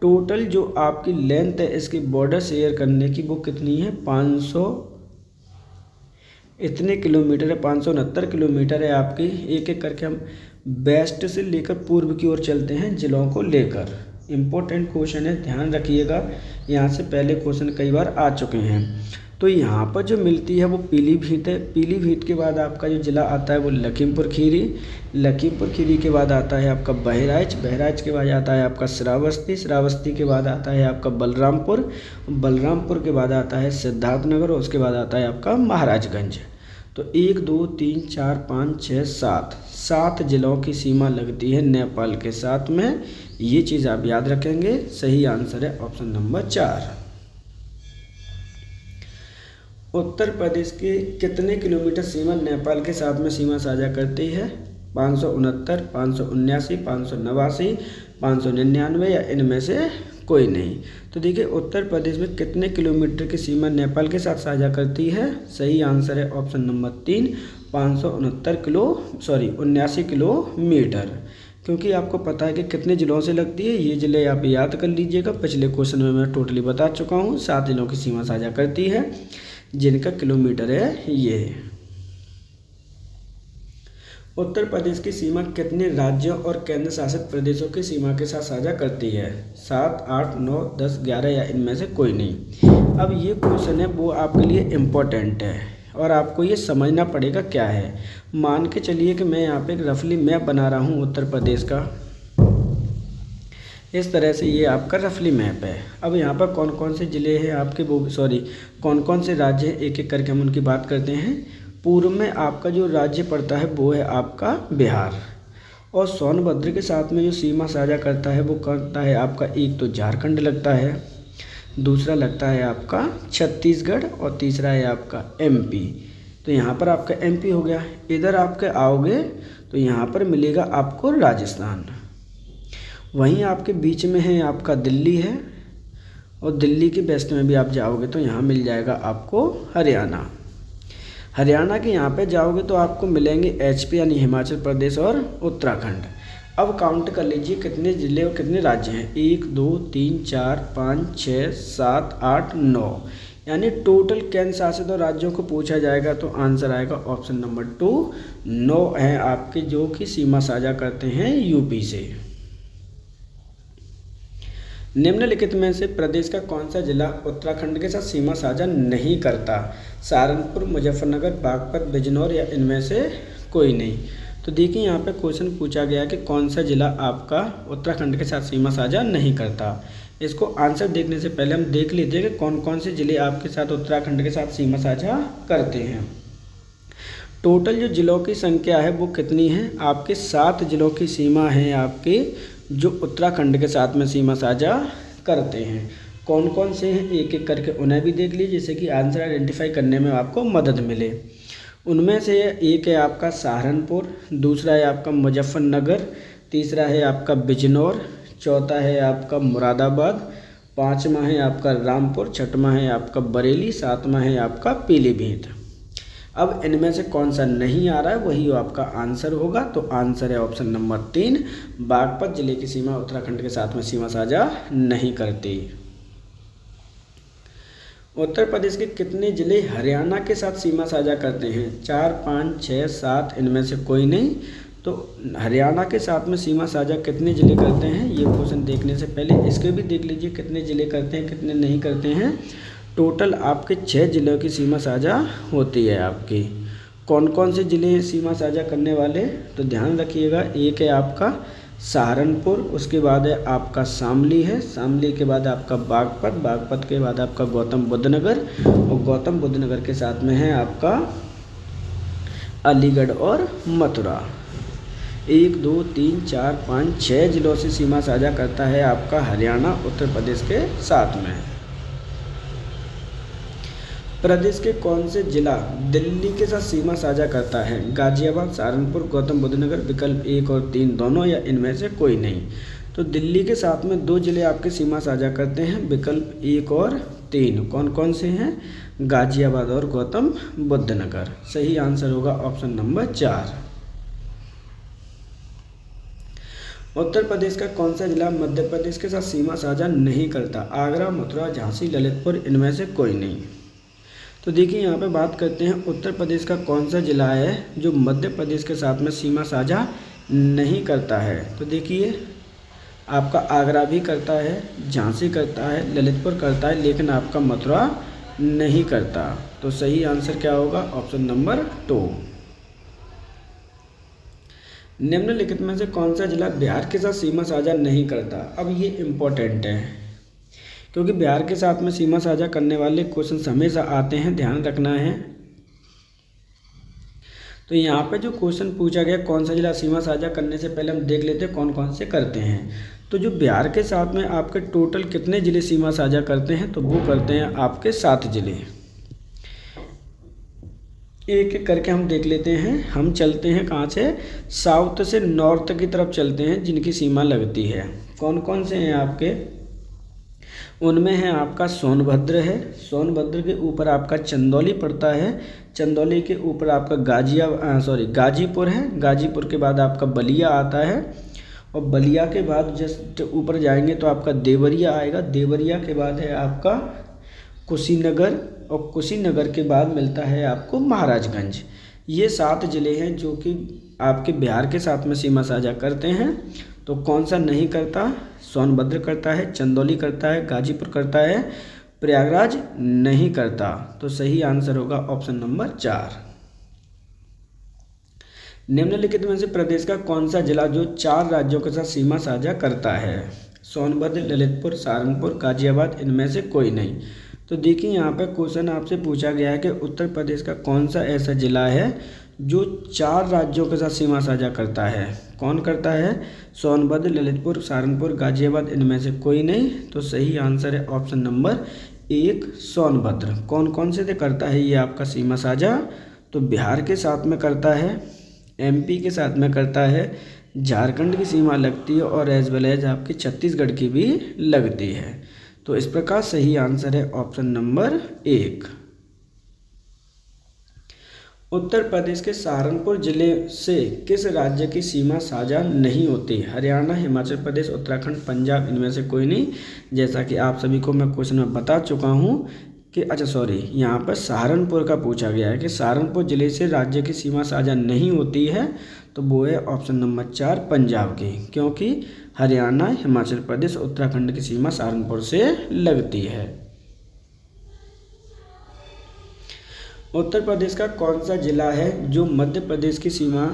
टोटल जो आपकी लेंथ है इसकी बॉर्डर शेयर करने की वो कितनी है, 500 इतने किलोमीटर है, 569 किलोमीटर है आपकी। एक एक करके हम वेस्ट से लेकर पूर्व की ओर चलते हैं ज़िलों को लेकर। इम्पोर्टेंट क्वेश्चन है, ध्यान रखिएगा। यहाँ से पहले क्वेश्चन कई बार आ चुके हैं। तो यहाँ पर जो मिलती है वो पीलीभीत है। पीलीभीत के बाद आपका जो ज़िला आता है वो लखीमपुर खीरी। लखीमपुर खीरी के बाद आता है आपका बहराइच। बहराइच के बाद आता है आपका श्रावस्ती। श्रावस्ती के बाद आता है आपका बलरामपुर। बलरामपुर के बाद आता है सिद्धार्थनगर और उसके बाद आता है आपका महाराजगंज। तो 1 2 3 4 5 6 7 ज़िलों की सीमा लगती है नेपाल के साथ में। ये चीज़ आप याद रखेंगे। सही आंसर है ऑप्शन नंबर 4। उत्तर प्रदेश के कितने किलोमीटर सीमा नेपाल के साथ में सीमा साझा करती है, 569, 579, 589, 599 या इनमें से कोई नहीं। तो देखिए उत्तर प्रदेश में कितने किलोमीटर की सीमा नेपाल के साथ साझा करती है। सही आंसर है ऑप्शन नंबर 3, 569 किलोमीटर। क्योंकि आपको पता है कि कितने ज़िलों से लगती है, ये ज़िले आप याद कर लीजिएगा। पिछले क्वेश्चन में मैं टोटली बता चुका हूँ। 7 ज़िलों की सीमा साझा करती है जिनका किलोमीटर है ये। उत्तर प्रदेश की सीमा कितने राज्यों और केंद्र शासित प्रदेशों की सीमा के साथ साझा करती है, 7, 8, 9, 10, 11 या इनमें से कोई नहीं। अब ये क्वेश्चन है वो आपके लिए इम्पोर्टेंट है और आपको ये समझना पड़ेगा क्या है। मान के चलिए कि मैं यहाँ पे एक रफली मैप बना रहा हूँ उत्तर प्रदेश का। इस तरह से ये आपका रफली मैप है। अब यहाँ पर कौन कौन से ज़िले हैं आपके कौन कौन से राज्य हैं, एक एक करके हम उनकी बात करते हैं। पूर्व में आपका जो राज्य पड़ता है वो है आपका बिहार, और सोनभद्र के साथ में जो सीमा साझा करता है वो करता है आपका, एक तो झारखंड लगता है, दूसरा लगता है आपका छत्तीसगढ़ और तीसरा है आपका MP। तो यहाँ पर आपका MP हो गया। इधर आपके आओगे तो यहाँ पर मिलेगा आपको राजस्थान। वहीं आपके बीच में है आपका दिल्ली है, और दिल्ली के वेस्ट में भी आप जाओगे तो यहाँ मिल जाएगा आपको हरियाणा। हरियाणा के यहाँ पे जाओगे तो आपको मिलेंगे HP यानी हिमाचल प्रदेश और उत्तराखंड। अब काउंट कर लीजिए कितने ज़िले और कितने राज्य हैं, 1 2 3 4 5 6 7 8 9, यानी टोटल केंद्र शासित और राज्यों को पूछा जाएगा तो आंसर आएगा ऑप्शन नंबर 2, 9 हैं आपके जो कि सीमा साझा करते हैं UP से। निम्नलिखित में से प्रदेश का कौन सा जिला उत्तराखंड के साथ सीमा साझा नहीं करता, सहारनपुर, मुजफ्फरनगर, बागपत, बिजनौर या इनमें से कोई नहीं। तो देखिए यहाँ पे क्वेश्चन पूछा गया कि कौन सा जिला आपका उत्तराखंड के साथ सीमा साझा नहीं करता। इसको आंसर देखने से पहले हम देख लेते हैं कि कौन कौन से ज़िले आपके साथ उत्तराखंड के साथ सीमा साझा करते हैं। टोटल जो ज़िलों की संख्या है वो कितनी है, आपके 7 ज़िलों की सीमा है आपके जो उत्तराखंड के साथ में सीमा साझा करते हैं। कौन कौन से हैं एक एक करके उन्हें भी देख लीजिए, जिससे कि आंसर आइडेंटिफाई करने में आपको मदद मिले। उनमें से एक है आपका सहारनपुर, दूसरा है आपका मुजफ्फरनगर, तीसरा है आपका बिजनौर, चौथा है आपका मुरादाबाद, 5वां है आपका रामपुर, 6वां है आपका बरेली, 7वां है आपका पीलीभीत। अब इनमें से कौन सा नहीं आ रहा है वही आपका आंसर होगा। तो आंसर है ऑप्शन नंबर 3, बागपत जिले की सीमा उत्तराखंड के साथ में सीमा साझा नहीं करती। उत्तर प्रदेश के कितने ज़िले हरियाणा के साथ सीमा साझा करते हैं, 4, 5, 6, 7, इनमें से कोई नहीं। तो हरियाणा के साथ में सीमा साझा कितने ज़िले करते हैं, ये क्वेश्चन देखने से पहले इसके भी देख लीजिए कितने ज़िले करते हैं कितने नहीं करते हैं। टोटल आपके 6 ज़िलों की सीमा साझा होती है आपकी। कौन कौन से ज़िले सीमा साझा करने वाले, तो ध्यान रखिएगा। एक है आपका सहारनपुर, उसके बाद है आपका शामली है, शामली के बाद आपका बागपत, बागपत के बाद आपका गौतम बुद्ध नगर, और गौतम बुद्ध नगर के साथ में है आपका अलीगढ़ और मथुरा। 1 2 3 4 5 6 जिलों से सीमा साझा करता है आपका हरियाणा उत्तर प्रदेश के साथ में। प्रदेश के कौन से जिला दिल्ली के साथ सीमा साझा करता है? गाजियाबाद, सहारनपुर, गौतम बुद्ध नगर, विकल्प 1 और 3 दोनों, या इनमें से कोई नहीं। तो दिल्ली के साथ में 2 जिले आपके सीमा साझा करते हैं, विकल्प 1 और 3। कौन कौन से हैं? गाजियाबाद और गौतम बुद्ध नगर। सही आंसर होगा ऑप्शन नंबर 4। उत्तर प्रदेश का कौन सा जिला मध्य प्रदेश के साथ सीमा साझा नहीं करता? आगरा, मथुरा, झांसी, ललितपुर, इनमें से कोई नहीं। तो देखिए यहाँ पे बात करते हैं उत्तर प्रदेश का कौन सा जिला है जो मध्य प्रदेश के साथ में सीमा साझा नहीं करता है। तो देखिए आपका आगरा भी करता है, झांसी करता है, ललितपुर करता है, लेकिन आपका मथुरा नहीं करता। तो सही आंसर क्या होगा? Option number 2। निम्नलिखित में से कौन सा जिला बिहार के साथ सीमा साझा नहीं करता? अब ये इम्पोर्टेंट है क्योंकि बिहार के साथ में सीमा साझा करने वाले क्वेश्चन हमेशा आते हैं, ध्यान रखना है। तो यहाँ पे जो क्वेश्चन पूछा गया कौन सा जिला सीमा साझा करने से पहले हम देख लेते हैं कौन कौन से करते हैं। तो जो बिहार के साथ में आपके टोटल कितने ज़िले सीमा साझा करते हैं? तो वो करते हैं आपके 7 ज़िले। एक एक करके हम देख लेते हैं। हम चलते हैं कहाँ से? साउथ से नॉर्थ की तरफ चलते हैं जिनकी सीमा लगती है। कौन कौन से हैं आपके? उनमें है आपका सोनभद्र है, सोनभद्र के ऊपर आपका चंदौली पड़ता है, चंदौली के ऊपर आपका गाजीपुर है, गाजीपुर के बाद आपका बलिया आता है, और बलिया के बाद जस्ट ऊपर जाएंगे तो आपका देवरिया आएगा, देवरिया के बाद है आपका कुशीनगर, और कुशीनगर के बाद मिलता है आपको महाराजगंज। ये 7 ज़िले हैं जो कि आपके बिहार के साथ में सीमा साझा करते हैं। तो कौन सा नहीं करता? सोनभद्र करता है, चंदौली करता है, गाजीपुर करता है, प्रयागराज नहीं करता। तो सही आंसर होगा ऑप्शन नंबर 4। निम्नलिखित में से प्रदेश का कौन सा जिला जो 4 राज्यों के साथ सीमा साझा करता है? सोनभद्र, ललितपुर, सहारनपुर, गाजियाबाद, इनमें से कोई नहीं। तो देखिए यहाँ पे क्वेश्चन आपसे पूछा गया है कि उत्तर प्रदेश का कौन सा ऐसा जिला है जो 4 राज्यों के साथ सीमा साझा करता है? कौन करता है? सोनभद्र, ललितपुर, सहारनपुर, गाजियाबाद, इनमें से कोई नहीं। तो सही आंसर है ऑप्शन नंबर 1 सोनभद्र। कौन कौन से करता है ये आपका सीमा साझा? तो बिहार के साथ में करता है, MP के साथ में करता है, झारखंड की सीमा लगती है, और एज वेल एज आपकी छत्तीसगढ़ की भी लगती है। तो इस प्रकार सही आंसर है ऑप्शन नंबर 1। उत्तर प्रदेश के सहारनपुर जिले से किस राज्य की सीमा साझा नहीं होती? हरियाणा, हिमाचल प्रदेश, उत्तराखंड, पंजाब, इनमें से कोई नहीं। जैसा कि आप सभी को मैं क्वेश्चन में बता चुका हूँ कि यहाँ पर सहारनपुर का पूछा गया है कि सहारनपुर जिले से राज्य की सीमा साझा नहीं होती है। तो वो है ऑप्शन नंबर 4 पंजाब की, क्योंकि हरियाणा, हिमाचल प्रदेश, उत्तराखंड की सीमा सहारनपुर से लगती है। उत्तर प्रदेश का कौन सा जिला है जो मध्य प्रदेश की सीमा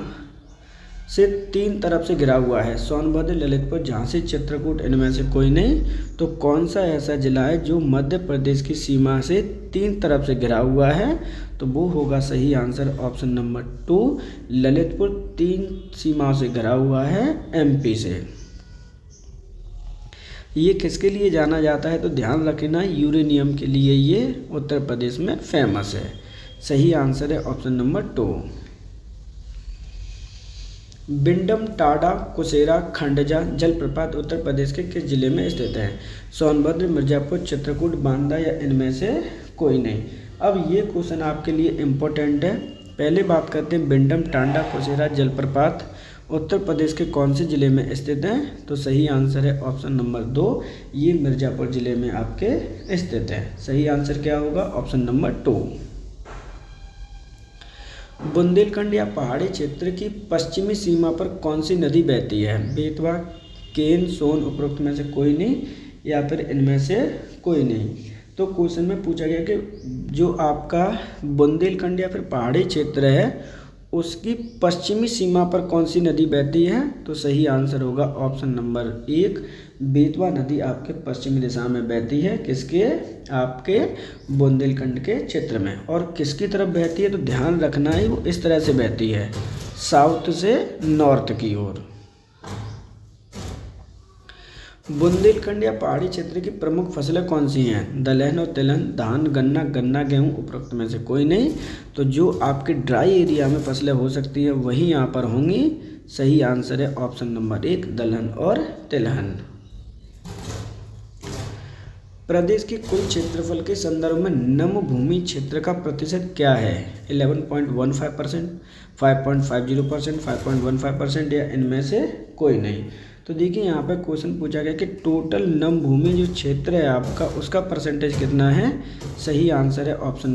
से 3 तरफ से घिरा हुआ है? सोनभद्र, ललितपुर, झांसी, चित्रकूट, इनमें से कोई नहीं। तो कौन सा ऐसा जिला है जो मध्य प्रदेश की सीमा से 3 तरफ से घिरा हुआ है? तो वो होगा सही आंसर ऑप्शन नंबर 2 ललितपुर 3 सीमाओं से घिरा हुआ है MP से। ये किसके लिए जाना जाता है? तो ध्यान रखना, यूरेनियम के लिए ये उत्तर प्रदेश में फेमस है। सही आंसर है ऑप्शन नंबर 2। बिंडम टाडा कुसेरा खंडजा जलप्रपात उत्तर प्रदेश के किस जिले में स्थित है? सोनभद्र, मिर्जापुर, चित्रकूट, बांदा, या इनमें से कोई नहीं। अब ये क्वेश्चन आपके लिए इम्पोर्टेंट है। पहले बात करते हैं बिंडम टाडा कुसेरा जलप्रपात उत्तर प्रदेश के कौन से ज़िले में स्थित है? तो सही आंसर है ऑप्शन नंबर 2, ये मिर्ज़ापुर ज़िले में आपके स्थित है। सही आंसर क्या होगा? Option number 2। बुंदेलखंड या पहाड़ी क्षेत्र की पश्चिमी सीमा पर कौन सी नदी बहती है? बेतवा, केन, सोन, उपरोक्त में से कोई नहीं, या फिर इनमें से कोई नहीं। तो क्वेश्चन में पूछा गया कि जो आपका बुंदेलखंड या फिर पहाड़ी क्षेत्र है उसकी पश्चिमी सीमा पर कौन सी नदी बहती है? तो सही आंसर होगा ऑप्शन नंबर 1, बेतवा नदी आपके पश्चिमी दिशा में बहती है। किसके? आपके बुंदेलखंड के क्षेत्र में। और किसकी तरफ बहती है? तो ध्यान रखना है वो इस तरह से बहती है, साउथ से नॉर्थ की ओर। बुंदेलखंड या पहाड़ी क्षेत्र की प्रमुख फसलें कौन सी हैं? दलहन और तिलहन, धान, गन्ना, गेहूं, उपरोक्त में से कोई नहीं। तो जो आपके ड्राई एरिया में फसलें हो सकती है वही यहाँ पर होंगी। सही आंसर है ऑप्शन नंबर 1, दलहन और तिलहन। प्रदेश के कुल क्षेत्रफल के संदर्भ में नम भूमि क्षेत्र का प्रतिशत क्या है? 11.15%, 5.50%, 5.15% या इनमें से कोई नहीं। तो देखिए यहाँ पे क्वेश्चन पूछा गया कि टोटल नम भूमि जो क्षेत्र है आपका उसका परसेंटेज कितना है? सही आंसर है ऑप्शन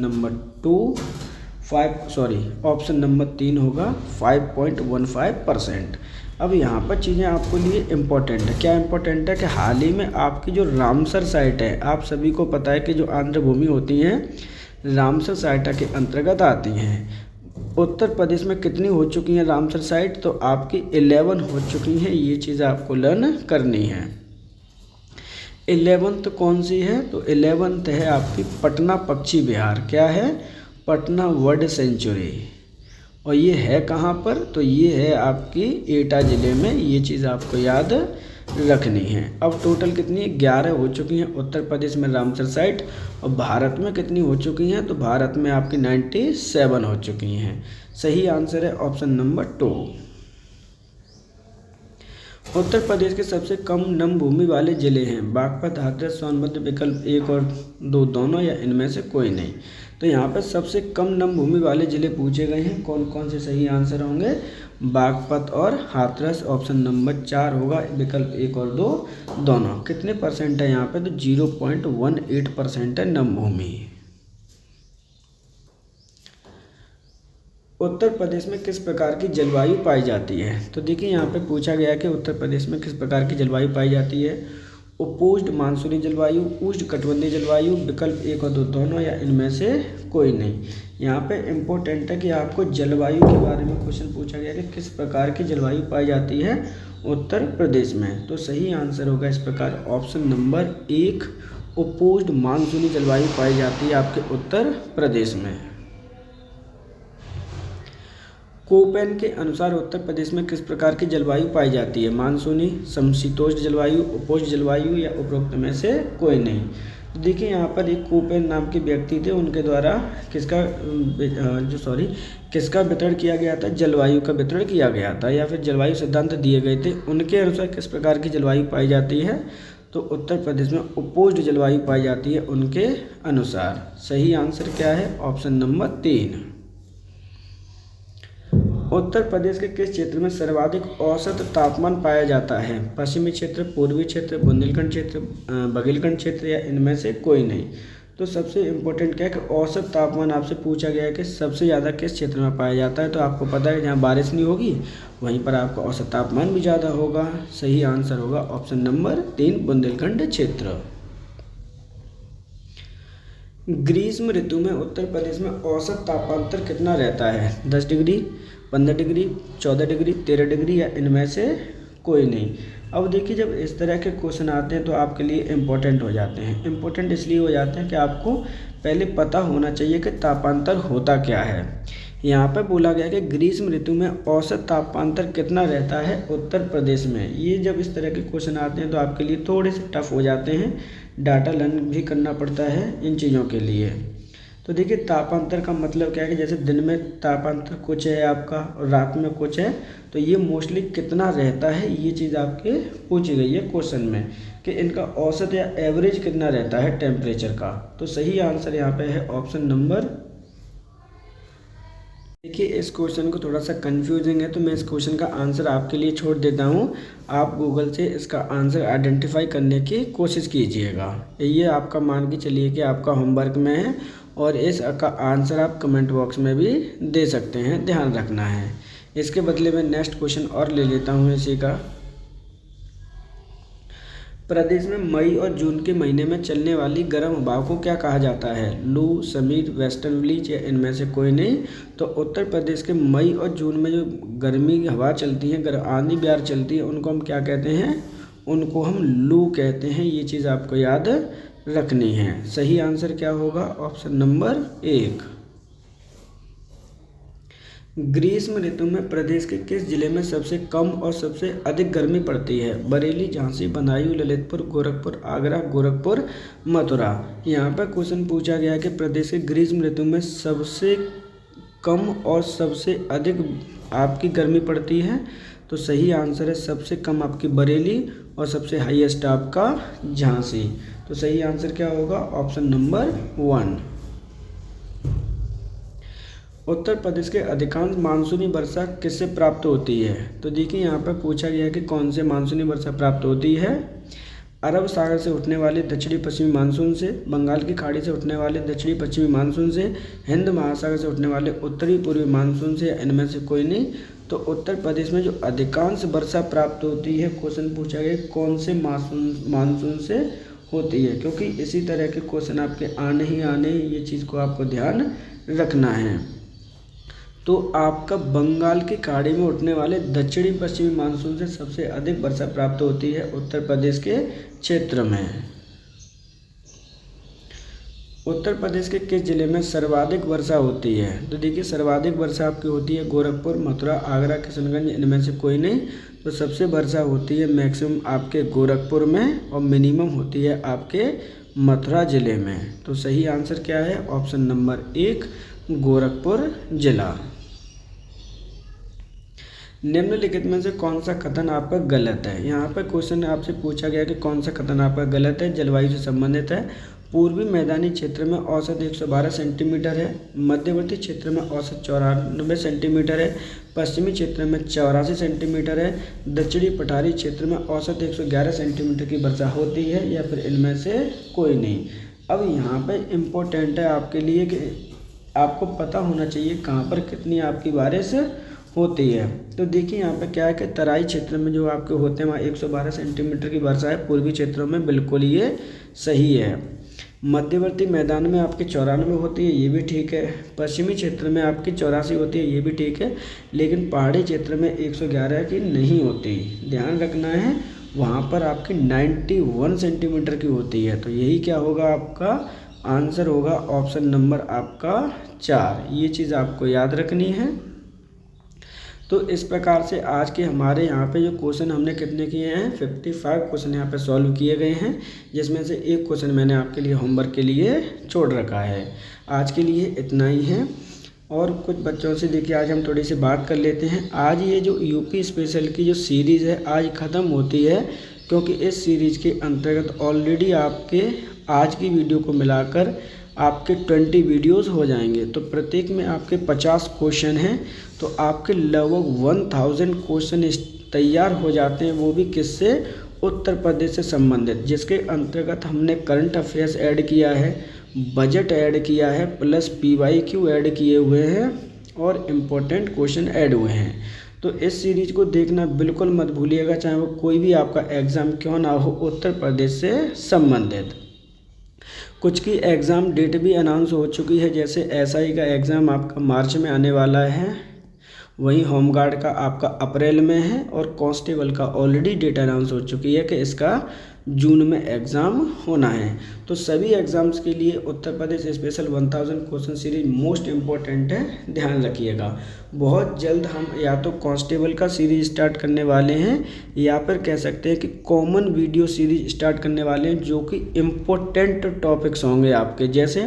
नंबर 3 होगा 5.15%। अब यहाँ पर चीज़ें आपको लिए इम्पोर्टेंट है। क्या इम्पोर्टेंट है कि हाल ही में आपकी जो रामसर साइट है, आप सभी को पता है कि जो आंध्र भूमि होती हैं रामसर साइट के अंतर्गत आती हैं। उत्तर प्रदेश में कितनी हो चुकी हैं रामसर साइट? तो आपकी 11 हो चुकी हैं। ये चीज़ आपको लर्न करनी है। 11th कौन सी है? तो 11th है आपकी पटना पक्षी विहार। क्या है? Patna bird sanctuary. और ये है कहाँ पर? तो ये है आपकी एटा ज़िले में। ये चीज़ आपको याद रखनी है। अब टोटल कितनी है? 11 हो चुकी हैं उत्तर प्रदेश में रामसर साइट। और भारत में कितनी हो चुकी हैं? तो भारत में आपकी 97 हो चुकी हैं। सही आंसर है ऑप्शन नंबर 2। उत्तर प्रदेश के सबसे कम नम भूमि वाले जिले हैं? बागपत, हाथरस, सोनभद्र, विकल्प 1 और 2 दोनों या इनमें से कोई नहीं। तो यहाँ पर सबसे कम नम भूमि वाले जिले पूछे गए हैं। कौन कौन से सही आंसर होंगे? बागपत और हाथरस। ऑप्शन नंबर 4 होगा, विकल्प 1 और 2 दोनों। कितने परसेंट है यहाँ पे? तो 0.18% है नम भूमि। उत्तर प्रदेश में किस प्रकार की जलवायु पाई जाती है? तो देखिए यहाँ पे पूछा गया है कि उत्तर प्रदेश में किस प्रकार की जलवायु पाई जाती है। उपोष्ण मानसूनी जलवायु, उष्ण कटिबंधीय जलवायु, विकल्प 1 और 2 दोनों या इनमें से कोई नहीं। यहाँ पे इम्पोर्टेंट है कि आपको जलवायु के बारे में क्वेश्चन पूछा गया कि किस प्रकार की जलवायु पाई जाती है उत्तर प्रदेश में। तो सही आंसर होगा इस प्रकार ऑप्शन नंबर 1, उपोष्ण मानसूनी जलवायु पाई जाती है आपके उत्तर प्रदेश में। कोपेन के अनुसार उत्तर प्रदेश में किस प्रकार की जलवायु पाई जाती है? मानसूनी, समशीतोष्ण जलवायु, उपोष्ण जलवायु या उपरोक्त में से कोई नहीं। तो देखिए यहाँ पर एक कोपेन नाम के व्यक्ति थे, उनके द्वारा किसका वितरण किया गया था? जलवायु का वितरण किया गया था या फिर जलवायु सिद्धांत दिए गए थे। उनके अनुसार किस प्रकार की जलवायु पाई जाती है? तो उत्तर प्रदेश में उपोष्ण जलवायु पाई जाती है उनके अनुसार। सही आंसर क्या है? Option number 3। उत्तर प्रदेश के किस क्षेत्र में सर्वाधिक औसत तापमान पाया जाता है? पश्चिमी क्षेत्र, पूर्वी क्षेत्र, बुंदेलखंड क्षेत्र, बघेलखंड क्षेत्र या इनमें से कोई नहीं। तो सबसे इम्पोर्टेंट क्या है कि औसत तापमान आपसे पूछा गया है कि सबसे ज़्यादा किस क्षेत्र में पाया जाता है। तो आपको पता है जहाँ बारिश नहीं होगी वहीं पर आपका औसत तापमान भी ज़्यादा होगा। सही आंसर होगा ऑप्शन नंबर 3, बुंदेलखंड क्षेत्र। ग्रीष्म ऋतु में उत्तर प्रदेश में औसत तापांतर कितना रहता है? 10 डिग्री, 15 डिग्री, 14 डिग्री, 13 डिग्री या इनमें से कोई नहीं। अब देखिए जब इस तरह के क्वेश्चन आते हैं तो आपके लिए इम्पोर्टेंट हो जाते हैं। इम्पोर्टेंट इसलिए हो जाते हैं कि आपको पहले पता होना चाहिए कि तापांतर होता क्या है। यहाँ पर बोला गया कि ग्रीष्म ऋतु में औसत तापांतर कितना रहता है उत्तर प्रदेश में। ये जब इस तरह के क्वेश्चन आते हैं तो आपके लिए थोड़े से टफ हो जाते हैं। डाटा लर्न भी करना पड़ता है इन चीज़ों के लिए। तो देखिए तापांतर का मतलब क्या है कि जैसे दिन में तापांतर कुछ है आपका और रात में कुछ है, तो ये मोस्टली कितना रहता है ये चीज़ आपके पूछी गई है क्वेश्चन में कि इनका औसत या एवरेज कितना रहता है टेम्परेचर का। तो सही आंसर यहाँ पे है ऑप्शन नंबर। देखिए इस क्वेश्चन को थोड़ा सा कंफ्यूजिंग है तो मैं इस क्वेश्चन का आंसर आपके लिए छोड़ देता हूँ। आप गूगल से इसका आंसर आइडेंटिफाई करने की कोशिश कीजिएगा। ये आपका मान के चलिए कि आपका होमवर्क में है और इसका आंसर आप कमेंट बॉक्स में भी दे सकते हैं, ध्यान रखना है। इसके बदले में नेक्स्ट क्वेश्चन और ले लेता हूँ इसी का। प्रदेश में मई और जून के महीने में चलने वाली गर्म हवाओं को क्या कहा जाता है? लू, समीर, वेस्टर्न ब्लीज या इनमें से कोई नहीं। तो उत्तर प्रदेश के मई और जून में जो गर्मी की हवा चलती है, आंधी ब्यार चलती है, उनको हम क्या कहते हैं? उनको हम लू कहते हैं। ये चीज़ आपको याद रखनी है। सही आंसर क्या होगा? Option number 1। ग्रीष्म ऋतु में प्रदेश के किस जिले में सबसे कम और सबसे अधिक गर्मी पड़ती है? बरेली, झांसी, बदायूं, ललितपुर, गोरखपुर, आगरा, गोरखपुर, मथुरा। यहाँ पर क्वेश्चन पूछा गया है कि प्रदेश के ग्रीष्म ऋतु में सबसे कम और सबसे अधिक आपकी गर्मी पड़ती है। तो सही आंसर है सबसे कम आपकी बरेली और सबसे हाईएस्ट आपका झांसी। तो सही आंसर क्या होगा? Option number 1। उत्तर प्रदेश के अधिकांश मानसूनी वर्षा किससे प्राप्त होती है? तो देखिए यहाँ पर पूछा गया है कि कौन से मानसूनी वर्षा प्राप्त होती है। अरब सागर से उठने वाले दक्षिणी पश्चिमी मानसून से, बंगाल की खाड़ी से उठने वाले दक्षिणी पश्चिमी मानसून से, हिंद महासागर से उठने वाले उत्तरी पूर्वी मानसून से, इनमें से कोई नहीं। तो उत्तर प्रदेश में जो अधिकांश वर्षा प्राप्त होती है, क्वेश्चन पूछा गया कौन से मानसून से होती है, क्योंकि इसी तरह के क्वेश्चन आपके आने ही आने, ये चीज़ को आपको ध्यान रखना है। तो आपका बंगाल की खाड़ी में उठने वाले दक्षिणी पश्चिमी मानसून से सबसे अधिक वर्षा प्राप्त होती है उत्तर प्रदेश के क्षेत्र में। उत्तर प्रदेश के किस जिले में सर्वाधिक वर्षा होती है? तो देखिए सर्वाधिक वर्षा आपकी होती है गोरखपुर, मथुरा, आगरा, किशनगंज, इनमें से कोई नहीं। तो सबसे वर्षा होती है मैक्सिमम आपके गोरखपुर में और मिनिमम होती है आपके मथुरा जिले में। तो सही आंसर क्या है? ऑप्शन नंबर 1 गोरखपुर जिला। निम्नलिखित में से कौन सा कथन आपका गलत है? यहाँ पर क्वेश्चन आपसे पूछा गया कि कौन सा कथन आपका गलत है, जलवायु से संबंधित है। पूर्वी मैदानी क्षेत्र में औसत 112 सेंटीमीटर है, मध्यवर्ती क्षेत्र में औसत 94 सेंटीमीटर है, पश्चिमी क्षेत्र में 84 सेंटीमीटर है, दक्षिणी पठारी क्षेत्र में औसत 111 सेंटीमीटर की वर्षा होती है, या फिर इनमें से कोई नहीं। अब यहाँ पर इम्पोर्टेंट है आपके लिए कि आपको पता होना चाहिए कहाँ पर कितनी आपकी बारिश होती है। तो देखिए यहाँ पे क्या है कि तराई क्षेत्र में जो आपके होते हैं वहाँ 112 सेंटीमीटर की वर्षा है, पूर्वी क्षेत्रों में बिल्कुल ये सही है। मध्यवर्ती मैदान में आपकी 94 होती है, ये भी ठीक है। पश्चिमी क्षेत्र में आपकी 84 होती है, ये भी ठीक है। लेकिन पहाड़ी क्षेत्र में 111 की नहीं होती, ध्यान रखना है। वहाँ पर आपकी 91 सेंटीमीटर की होती है। तो यही क्या होगा? आपका आंसर होगा ऑप्शन नंबर आपका 4। ये चीज़ आपको याद रखनी है। तो इस प्रकार से आज के हमारे यहाँ पे जो क्वेश्चन हमने कितने किए हैं, 55 क्वेश्चन यहाँ पे सॉल्व किए गए हैं, जिसमें से एक क्वेश्चन मैंने आपके लिए होमवर्क के लिए छोड़ रखा है। आज के लिए इतना ही है। और कुछ बच्चों से देखिए आज हम थोड़ी सी बात कर लेते हैं। आज ये जो यूपी स्पेशल की जो सीरीज़ है आज ख़त्म होती है, क्योंकि इस सीरीज़ के अंतर्गत ऑलरेडी आपके आज की वीडियो को मिलाकर आपके 20 वीडियोस हो जाएंगे। तो प्रत्येक में आपके 50 क्वेश्चन हैं, तो आपके लगभग 1000 क्वेश्चन तैयार हो जाते हैं, वो भी किससे? उत्तर प्रदेश से संबंधित, जिसके अंतर्गत हमने करंट अफेयर्स ऐड किया है, बजट ऐड किया है, प्लस PYQ ऐड किए हुए हैं और इम्पोर्टेंट क्वेश्चन ऐड हुए हैं। तो इस सीरीज को देखना बिल्कुल मत भूलिएगा, चाहे वो कोई भी आपका एग्ज़ाम क्यों ना हो उत्तर प्रदेश से संबंधित। कुछ की एग्ज़ाम डेट भी अनाउंस हो चुकी है, जैसे SI का एग्ज़ाम आपका मार्च में आने वाला है, वहीं होमगार्ड का आपका अप्रैल में है, और कांस्टेबल का ऑलरेडी डेट अनाउंस हो चुकी है कि इसका जून में एग्ज़ाम होना है। तो सभी एग्ज़ाम्स के लिए Uttar Pradesh special 1000 question series most important है, ध्यान रखिएगा। बहुत जल्द हम या तो कांस्टेबल का सीरीज स्टार्ट करने वाले हैं, या फिर कह सकते हैं कि कॉमन वीडियो सीरीज स्टार्ट करने वाले हैं, जो कि इम्पोर्टेंट टॉपिक्स होंगे आपके। जैसे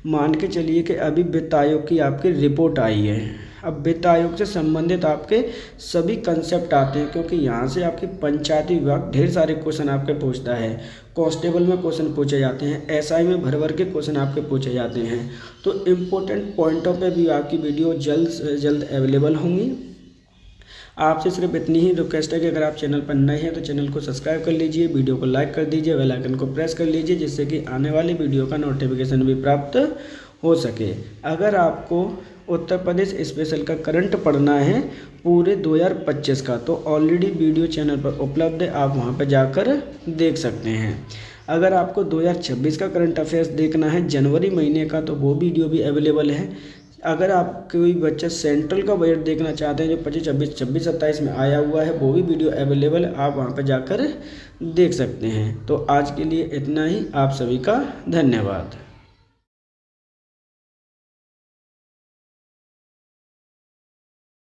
मान के चलिए कि अभी वित्त आयोग की आपकी रिपोर्ट आई है, अब वित्त आयोग से संबंधित आपके सभी कंसेप्ट आते हैं, क्योंकि यहाँ से आपके पंचायती विभाग ढेर सारे क्वेश्चन आपके पूछता है, कांस्टेबल में क्वेश्चन पूछे जाते हैं, SI में भर भर के क्वेश्चन आपके पूछे जाते हैं। तो इम्पोर्टेंट पॉइंटों पे भी आपकी वीडियो जल्द से जल्द अवेलेबल होंगी। आपसे सिर्फ इतनी ही रिक्वेस्ट है कि अगर आप चैनल पर नए हैं तो चैनल को सब्सक्राइब कर लीजिए, वीडियो को लाइक कर दीजिए, बेल आइकन को प्रेस कर लीजिए, जिससे कि आने वाली वीडियो का नोटिफिकेशन भी प्राप्त हो सके। अगर आपको उत्तर प्रदेश स्पेशल का करंट पढ़ना है पूरे 2025 का, तो ऑलरेडी वीडियो चैनल पर उपलब्ध है, आप वहां पर जाकर देख सकते हैं। अगर आपको 2026 का करंट अफेयर्स देखना है जनवरी महीने का, तो वो वीडियो भी अवेलेबल है। अगर आप कोई बच्चा सेंट्रल का बजट देखना चाहते हैं जो 25, 26, 27 में आया हुआ है, वो भी वीडियो अवेलेबल है, आप वहां पर जाकर देख सकते हैं। तो आज के लिए इतना ही, आप सभी का धन्यवाद।